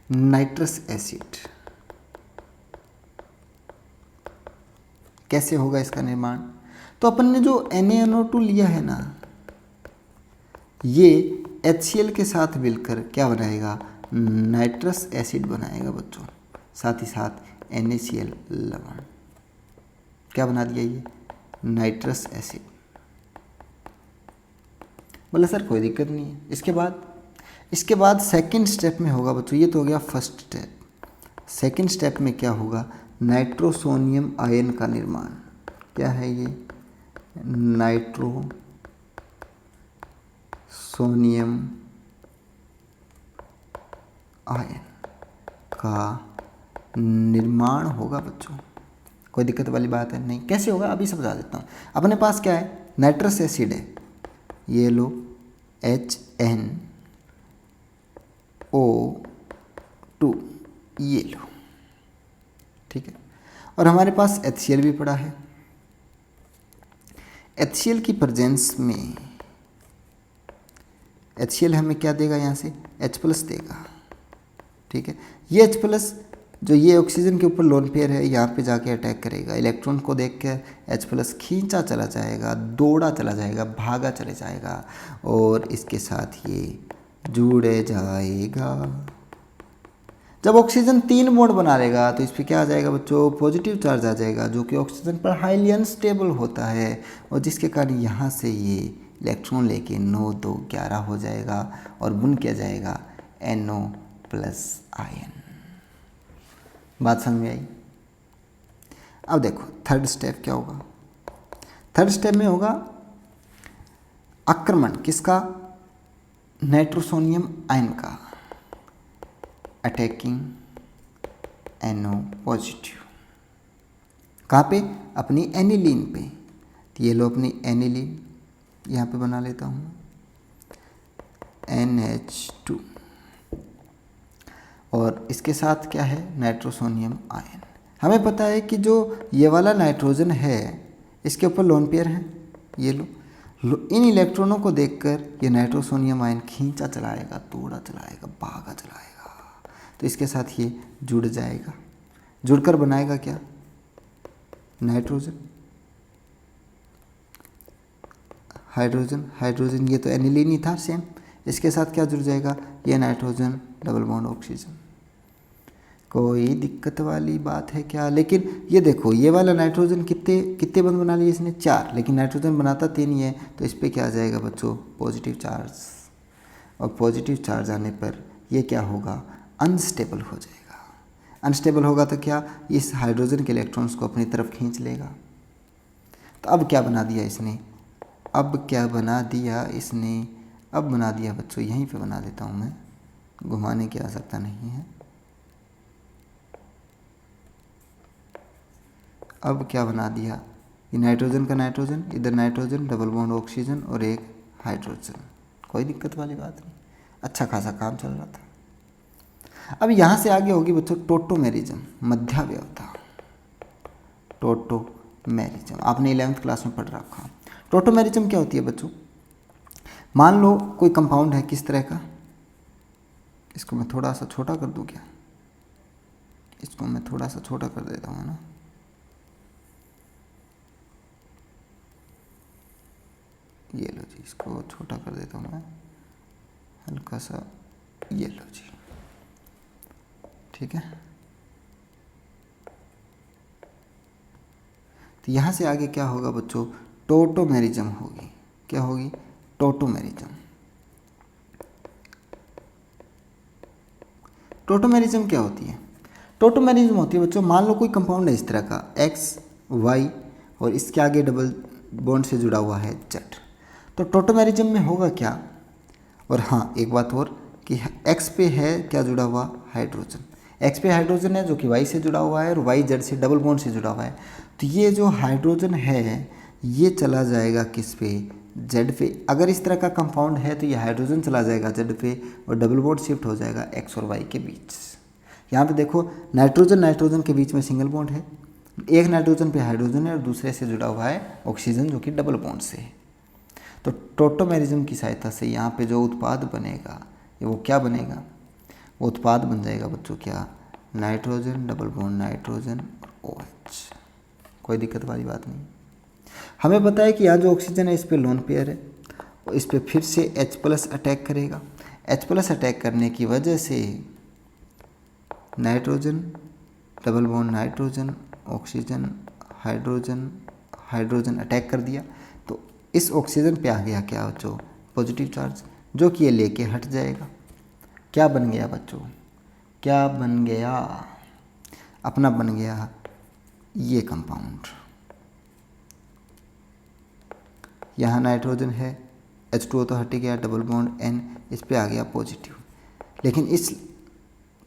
नाइट्रस एसिड। कैसे होगा इसका निर्माण? तो अपन ने जो NaNO2 लिया है ना, ये HCl के साथ मिलकर क्या बनाएगा? नाइट्रस एसिड बनाएगा बच्चों। साथ ही साथ NaCl लवण। क्या बना दिया ये? Nitrous acid. बोला सर कोई दिक्कत नहीं है। इसके बाद सेकंड स्टेप में होगा बच्चों, ये तो हो गया फर्स्ट स्टेप। सेकंड स्टेप में क्या होगा? नाइट्रोसोनियम आयन का निर्माण। क्या है ये? नाइट्रोसोनियम आयन का निर्माण होगा बच्चों। कोई दिक्कत वाली बात है नहीं? कैसे होगा अभी समझा देता हूँ। अपने पास क्या है? नाइट्रस एसिड है, ये लो HNO2, ये लो, ठीक है। और हमारे पास HCl भी पड़ा है। HCl की प्रेजेंस में HCl हमें क्या देगा, यहाँ से H+ देगा, ठीक है। ये H+ जो ये ऑक्सीजन के ऊपर लोन पेयर है, यहाँ पे जाके अटैक करेगा, इलेक्ट्रॉन को देख के H+ खींचा चला जाएगा, दौड़ा चला जाएगा, भागा चले जाएगा और इसके साथ ये जुड़ जाएगा। जब ऑक्सीजन 3 बॉन्ड बना लेगा तो इस पर क्या आ जाएगा बच्चों, पॉजिटिव चार्ज आ जाएगा, जो कि ऑक्सीजन पर हाईली अनस्टेबल होता है और जिसके कारण यहाँ से ये इलेक्ट्रॉन लेके 9 2 11 हो जाएगा और बुन किया जाएगा NO+ आयन। बात समझ में आई? अब देखो थर्ड स्टेप क्या होगा। थर्ड स्टेप में होगा आक्रमण किसका, नाइट्रोसोनियम आयन का, अटैकिंग NO+। कहाँ पे, अपनी एनिलीन पे। तो ये लो अपनी एनिलीन, यहाँ पे बना लेता हूँ NH2 और इसके साथ क्या है, नाइट्रोसोनियम आयन। हमें पता है कि जो ये वाला नाइट्रोजन है इसके ऊपर लोन पेयर है, ये लो। इन इलेक्ट्रॉनों को देखकर ये नाइट्रोसोनियम आयन खींचा चलाएगा, तोड़ा चलाएगा, भागा चलाएगा, तो इसके साथ ये जुड़ जाएगा, जुड़कर बनाएगा क्या, नाइट्रोजन, हाइड्रोजन, हाइड्रोजन, ये तो एनिलीन ही था सेम, इसके साथ क्या जुड़ जाएगा, ये नाइट्रोजन डबल बॉन्ड ऑक्सीजन। कोई दिक्कत वाली बात है क्या? लेकिन ये देखो ये वाला नाइट्रोजन कितने बंद बना लिए इसने, 4, लेकिन नाइट्रोजन बनाता 3 ही है, तो इस पर क्या आ जाएगा बच्चों, पॉजिटिव चार्ज। और पॉजिटिव चार्ज आने पर ये क्या होगा, अनस्टेबल हो जाएगा। अनस्टेबल होगा तो क्या, इस हाइड्रोजन के इलेक्ट्रॉन्स को अपनी तरफ खींच लेगा। तो अब क्या बना दिया इसने, अब क्या बना दिया इसने, अब बना दिया बच्चों, यहीं पे बना देता हूँ मैं, घुमाने की आवश्यकता नहीं है। अब क्या बना दिया, ये नाइट्रोजन का नाइट्रोजन, इधर नाइट्रोजन डबल बॉन्ड ऑक्सीजन और एक हाइड्रोजन। कोई दिक्कत वाली बात नहीं, अच्छा खासा काम चल रहा था। अब यहाँ से आगे होगी बच्चों टोटोमेरिज्म, मध्यावयवता। टोटोमेरिज्म आपने 11th क्लास में पढ़ रखा। टोटोमेरिज्म क्या होती है बच्चों, मान लो कोई कंपाउंड है किस तरह का, इसको मैं थोड़ा सा छोटा कर दूँ क्या, इसको मैं थोड़ा सा छोटा कर देता हूँ ना, ये लो जी, इसको छोटा कर देता हूँ मैं हल्का सा, ये लो जी, ठीक है। तो यहाँ से आगे क्या होगा बच्चों, टोटोमेरिज्म होगी। क्या होगी, टोटोमेरिज्म। टोटोमेरिज्म क्या होती है, टोटोमेरिज्म होती है बच्चों, मान लो कोई कंपाउंड है इस तरह का X Y और इसके आगे डबल बॉन्ड से जुड़ा हुआ है Z, तो टोटोमेरिज्म में होगा क्या। और हाँ एक बात और कि X पे है क्या जुड़ा हुआ, हाइड्रोजन, X पे हाइड्रोजन है जो कि Y से जुड़ा हुआ है और Y Z से डबल बॉन्ड से जुड़ा हुआ है। तो ये जो हाइड्रोजन है ये चला जाएगा किस पे, Z पे। अगर इस तरह का कंपाउंड है तो ये हाइड्रोजन चला जाएगा Z पे और डबल बॉन्ड शिफ्ट हो जाएगा X और Y के बीच। यहाँ पे देखो नाइट्रोजन नाइट्रोजन के बीच में सिंगल बॉन्ड है, एक नाइट्रोजन पे हाइड्रोजन है और दूसरे से जुड़ा हुआ है ऑक्सीजन जो कि डबल बॉन्ड से है। तो टोटोमेरिज्म की सहायता से यहाँ पे जो उत्पाद बनेगा वो क्या बनेगा, वो उत्पाद बन जाएगा बच्चों क्या, नाइट्रोजन डबल बॉन्ड नाइट्रोजन और OH। कोई दिक्कत वाली बात नहीं। हमें पता है कि यहाँ जो ऑक्सीजन है इस पर लोन पेयर है और इस पर फिर से H+ अटैक करेगा। H+ अटैक करने की वजह से nitrogen double bond nitrogen oxygen hydrogen hydrogen attack कर दिया, तो इस ऑक्सीजन पे आ गया क्या बच्चों, पॉजिटिव चार्ज, जो कि ये लेके हट जाएगा। क्या बन गया बच्चों, क्या बन गया, अपना बन गया ये कंपाउंड। यहाँ नाइट्रोजन है, H2O तो हट गया, डबल बॉन्ड N, इस पे आ गया पॉजिटिव। लेकिन इस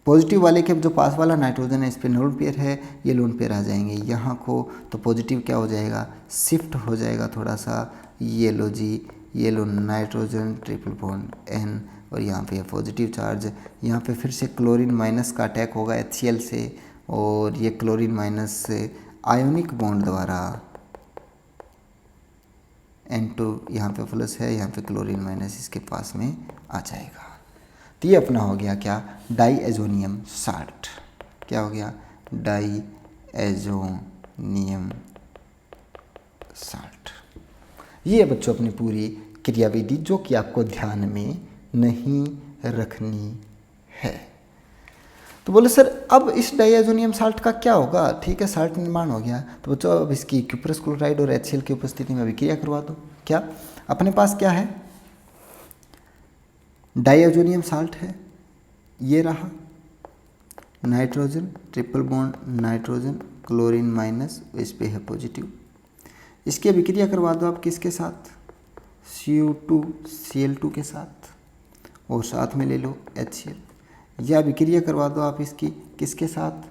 पॉजिटिव वाले के जो पास वाला नाइट्रोजन है इस पे लोन पेयर है, ये लोन पेयर आ जाएंगे यहाँ को, तो पॉजिटिव क्या हो जाएगा, शिफ्ट हो जाएगा थोड़ा सा। ये लो जी, ये लो नाइट्रोजन ट्रिपल बॉन्ड N और यहाँ पे पॉजिटिव चार्ज, यहाँ पे फिर से क्लोरीन माइनस का अटैक होगा HCl से, और ये क्लोरीन माइनस से आयोनिक बॉन्ड द्वारा N2 यहाँ पे प्लस है, यहाँ पे क्लोरीन माइनस इसके पास में आ जाएगा। तो ये अपना हो गया क्या, डाईएजोनियम साल्ट। क्या हो गया, डाईएजोनियम साल्ट। ये है बच्चों अपनी पूरी क्रियाविधि जो कि आपको ध्यान में नहीं रखनी है। तो बोले सर अब इस डाईएजोनियम साल्ट का क्या होगा। ठीक है, साल्ट निर्माण हो गया, तो बच्चों अब इसकी क्यूप्रस क्लोराइड और HCl की उपस्थिति में अभिक्रिया करवा दो। क्या अपने पास क्या है, डाईएजोनियम साल्ट है, ये रहा nitrogen, triple bond nitrogen, chlorine minus, इस पे है पॉजिटिव। इसकी अभिक्रिया करवा दो आप किसके साथ, Cu2Cl2 के साथ, और साथ में ले लो HCl। या अभिक्रिया करवा दो आप इसकी किसके साथ,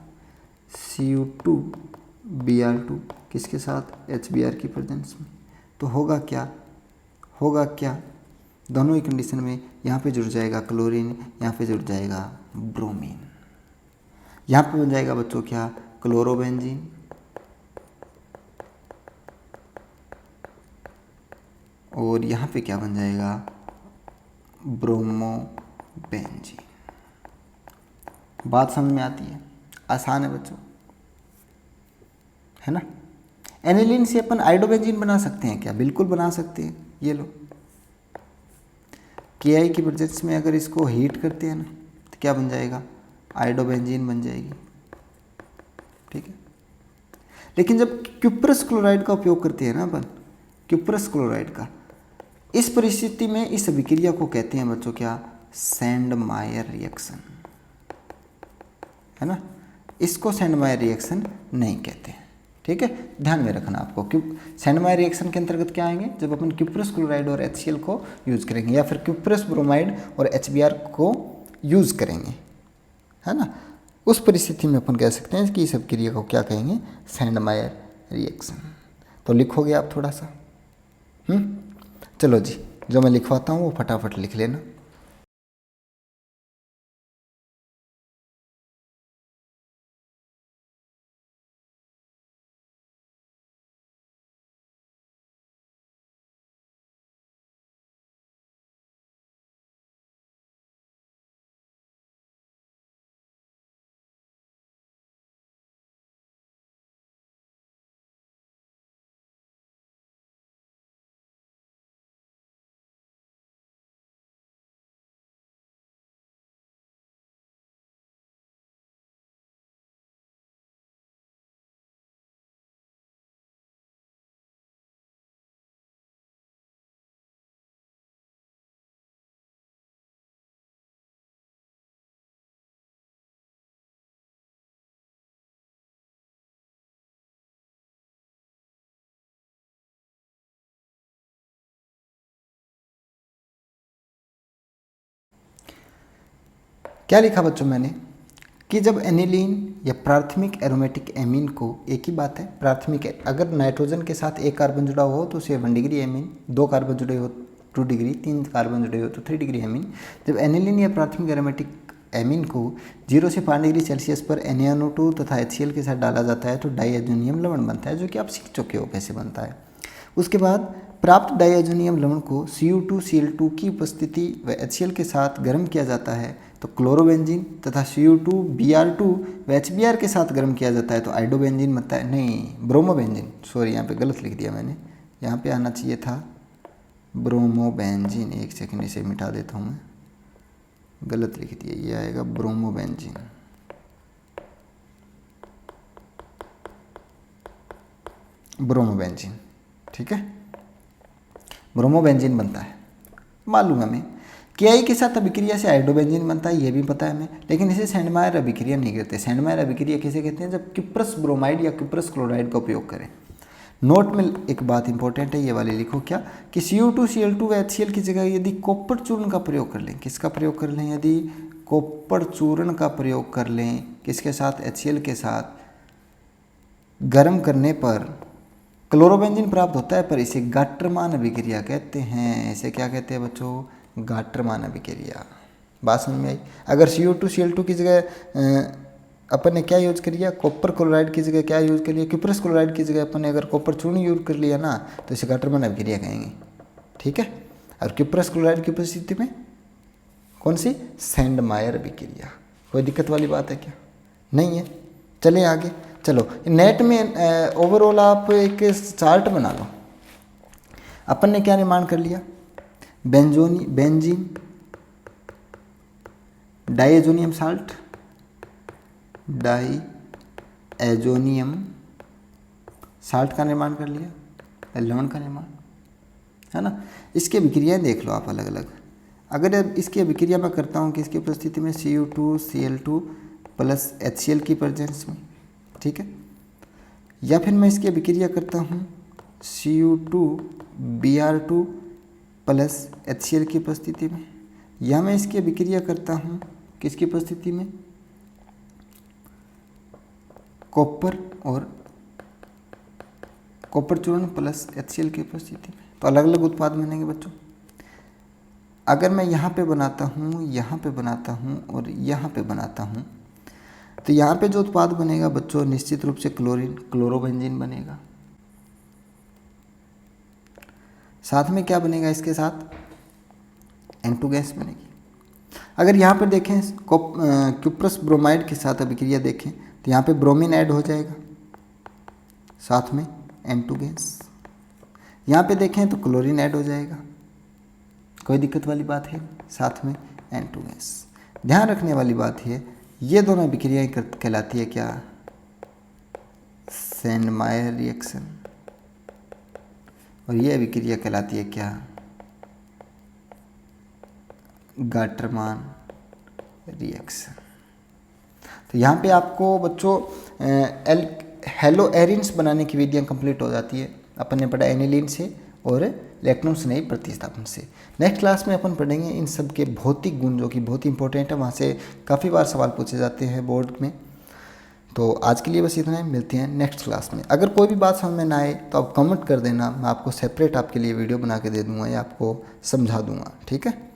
Cu2Br2 किसके साथ, HBr की प्रेजेंस में। तो होगा क्या, दोनों ही कंडीशन में यहाँ पे जुड़ जाएगा क्लोरीन, यहाँ पे जुड़ जाएगा ब्रोमीन। यहाँ पे बन जाएगा बच्चों क्या, क्लोरोबेंजीन, और यहाँ पे क्या बन जाएगा, ब्रोमोबेंजीन। बात समझ में आती है, आसान है बच्चों, है ना। एनिलीन से अपन आइडोबेंजीन बना सकते हैं क्या, बिल्कुल बना सकते हैं। ये लो Ki की प्रेजेंस में अगर इसको हीट करते हैं ना तो क्या बन जाएगा, आइडोबेंजीन बन जाएगी। ठीक है, लेकिन जब क्यूप्रस क्लोराइड का उपयोग करते हैं ना अपन, क्यूप्रस क्लोराइड का, इस परिस्थिति में इस अभिक्रिया को कहते हैं बच्चों क्या, सैंडमायर रिएक्शन, है ना। इसको सैंडमायर रिएक्शन नहीं कहते हैं। ठीक है, ध्यान में रखना आपको, क्यों सैंडमायर रिएक्शन के अंतर्गत क्या आएंगे, जब अपन क्यूप्रस क्लोराइड और HCl को यूज़ करेंगे, या फिर क्यूप्रस ब्रोमाइड और HBr को यूज़ करेंगे, है ना। उस परिस्थिति में अपन कह सकते हैं कि इस अभिक्रिया को क्या कहेंगे, सैंडमायर रिएक्शन। तो लिखोगे आप थोड़ा सा, चलो जी, जो मैं लिखवाता हूँ वो फटाफट लिख लेना। क्या लिखा बच्चों मैंने, कि जब एनिलीन या प्राथमिक एरोमेटिक एमीन को, एक ही बात है, प्राथमिक अगर नाइट्रोजन के साथ एक कार्बन जुड़ा हुआ हो तो उसे 1 डिग्री एमीन, 2 कार्बन जुड़े हो 2 डिग्री, 3 कार्बन जुड़े हो तो 3 डिग्री एमीन। जब एनिलीन या प्राथमिक एरोमेटिक एमीन को 0 से 5 डिग्री सेल्सियस पर NaNO2 तथा HCl के साथ डाला जाता है तो डाईएजोनियम लवण बनता है, जो कि आप सीख चुके हो कैसे बनता है। उसके बाद प्राप्त डाईएजोनियम लवण को Cu2Cl2 की उपस्थिति व HCl के साथ गर्म किया जाता है तो क्लोरोबेंजीन, तथा Cu2Br2 व HBr के साथ गर्म किया जाता है तो आइडोबेंजीन बनता है, नहीं ब्रोमोबेंजीन, सॉरी यहाँ पे गलत लिख दिया मैंने, यहाँ पे आना चाहिए था ब्रोमोबेंजीन। एक सेकंड इसे मिटा देता हूँ मैं, गलत लिख दिया, ये आएगा ब्रोमोबेंजीन। ब्रोमोबेंजीन, ठीक है, ब्रोमोबेंजीन बनता है, मालूम है हमें। Ki के साथ अभिक्रिया से आइडोबेंजीन बनता है, ये भी पता है हमें, लेकिन इसे सैंडमायर अभिक्रिया नहीं कहते। सैंडमायर अभिक्रिया किसे कहते हैं, जब क्यूप्रस ब्रोमाइड या क्यूप्रस क्लोराइड का उपयोग करें। नोट में एक बात इंपॉर्टेंट है, ये वाली लिखो क्या, कि Cu2Cl2 व HCl की जगह यदि कॉपर चूर्ण का प्रयोग कर लें, किसका प्रयोग कर लें, यदि कॉपर चूर्ण का प्रयोग कर लें, किसके साथ, HCl के साथ, गर्म करने पर क्लोरोबेंजीन प्राप्त होता है, पर इसे गाट्रमान अभिक्रिया कहते हैं। इसे क्या कहते हैं बच्चों, गाटरमान अभिक्रिया। बात समझ में आई। अगर CO2 Cl2 की जगह अपन ने क्या यूज कर लिया, कॉपर क्लोराइड की जगह क्या यूज कर लिया, क्यूप्रस क्लोराइड की जगह अपन ने अगर कॉपर चूर्ण यूज कर लिया ना, तो इसे गाटरमान अभिक्रिया कहेंगे। ठीक है। और क्यूप्रस क्लोराइड की उपस्थिति में कौन सी, सैंडमायर अभिक्रिया। कोई दिक्कत वाली बात है क्या, नहीं है। चलें आगे। चलो नेट में ओवरऑल आप एक चार्ट बना लो। अपन ने क्या निर्माण कर लिया, benzene diazonium salt, diazonium salt का निर्माण कर लिया, लवण का निर्माण, है ना। इसकी अभिक्रियाएं देख लो आप अलग अलग। अगर इसकी अभिक्रिया मैं करता हूँ कि इसकी उपस्थिति में CO2 Cl2 प्लस HCl की प्रेजेंस में, ठीक है, या फिर मैं इसकी अभिक्रिया करता हूँ CO2 Br2 प्लस HCl की उपस्थिति में, या मैं इसकी अभिक्रिया करता हूँ किसकी उपस्थिति में, कॉपर चूर्ण प्लस HCl की उपस्थिति में, तो अलग अलग उत्पाद बनेंगे बच्चों। अगर मैं यहाँ पे बनाता हूँ, यहाँ पे बनाता हूँ और यहाँ पे बनाता हूँ, तो यहाँ पे जो उत्पाद बनेगा बच्चों निश्चित रूप से क्लोरोबेंजीन बनेगा। साथ में क्या बनेगा, इसके साथ N2 गैस बनेगी। अगर यहाँ पर देखें क्यूप्रस ब्रोमाइड के साथ अभिक्रिया देखें तो यहाँ पे ब्रोमीन ऐड हो जाएगा, साथ में N2 गैस। यहाँ पे देखें तो क्लोरीन ऐड हो जाएगा, कोई दिक्कत वाली बात है, साथ में N2 गैस। ध्यान रखने वाली बात है, ये दोनों अभिक्रियाएं कहलाती है क्या, सैंडमायर रिएक्शन, और ये अभिक्रिया कहलाती है क्या, गाटरमान रिएक्शन। तो यहाँ पे आपको बच्चों हेलो एरिन्स बनाने की विधियाँ कंप्लीट हो जाती है। अपन ने पढ़ा एनिलीन से और इलेक्ट्रॉन स्नेही प्रतिस्थापन से। नेक्स्ट क्लास में अपन पढ़ेंगे इन सब के भौतिक गुण, जो कि बहुत इंपॉर्टेंट है, वहाँ से काफ़ी बार सवाल पूछे जाते हैं बोर्ड में। तो आज के लिए बस इतना ही, मिलते हैं नेक्स्ट क्लास में। अगर कोई भी बात समझ में ना आए तो आप कमेंट कर देना, मैं आपको सेपरेट आपके लिए वीडियो बना के दे दूँगा या आपको समझा दूँगा, ठीक है।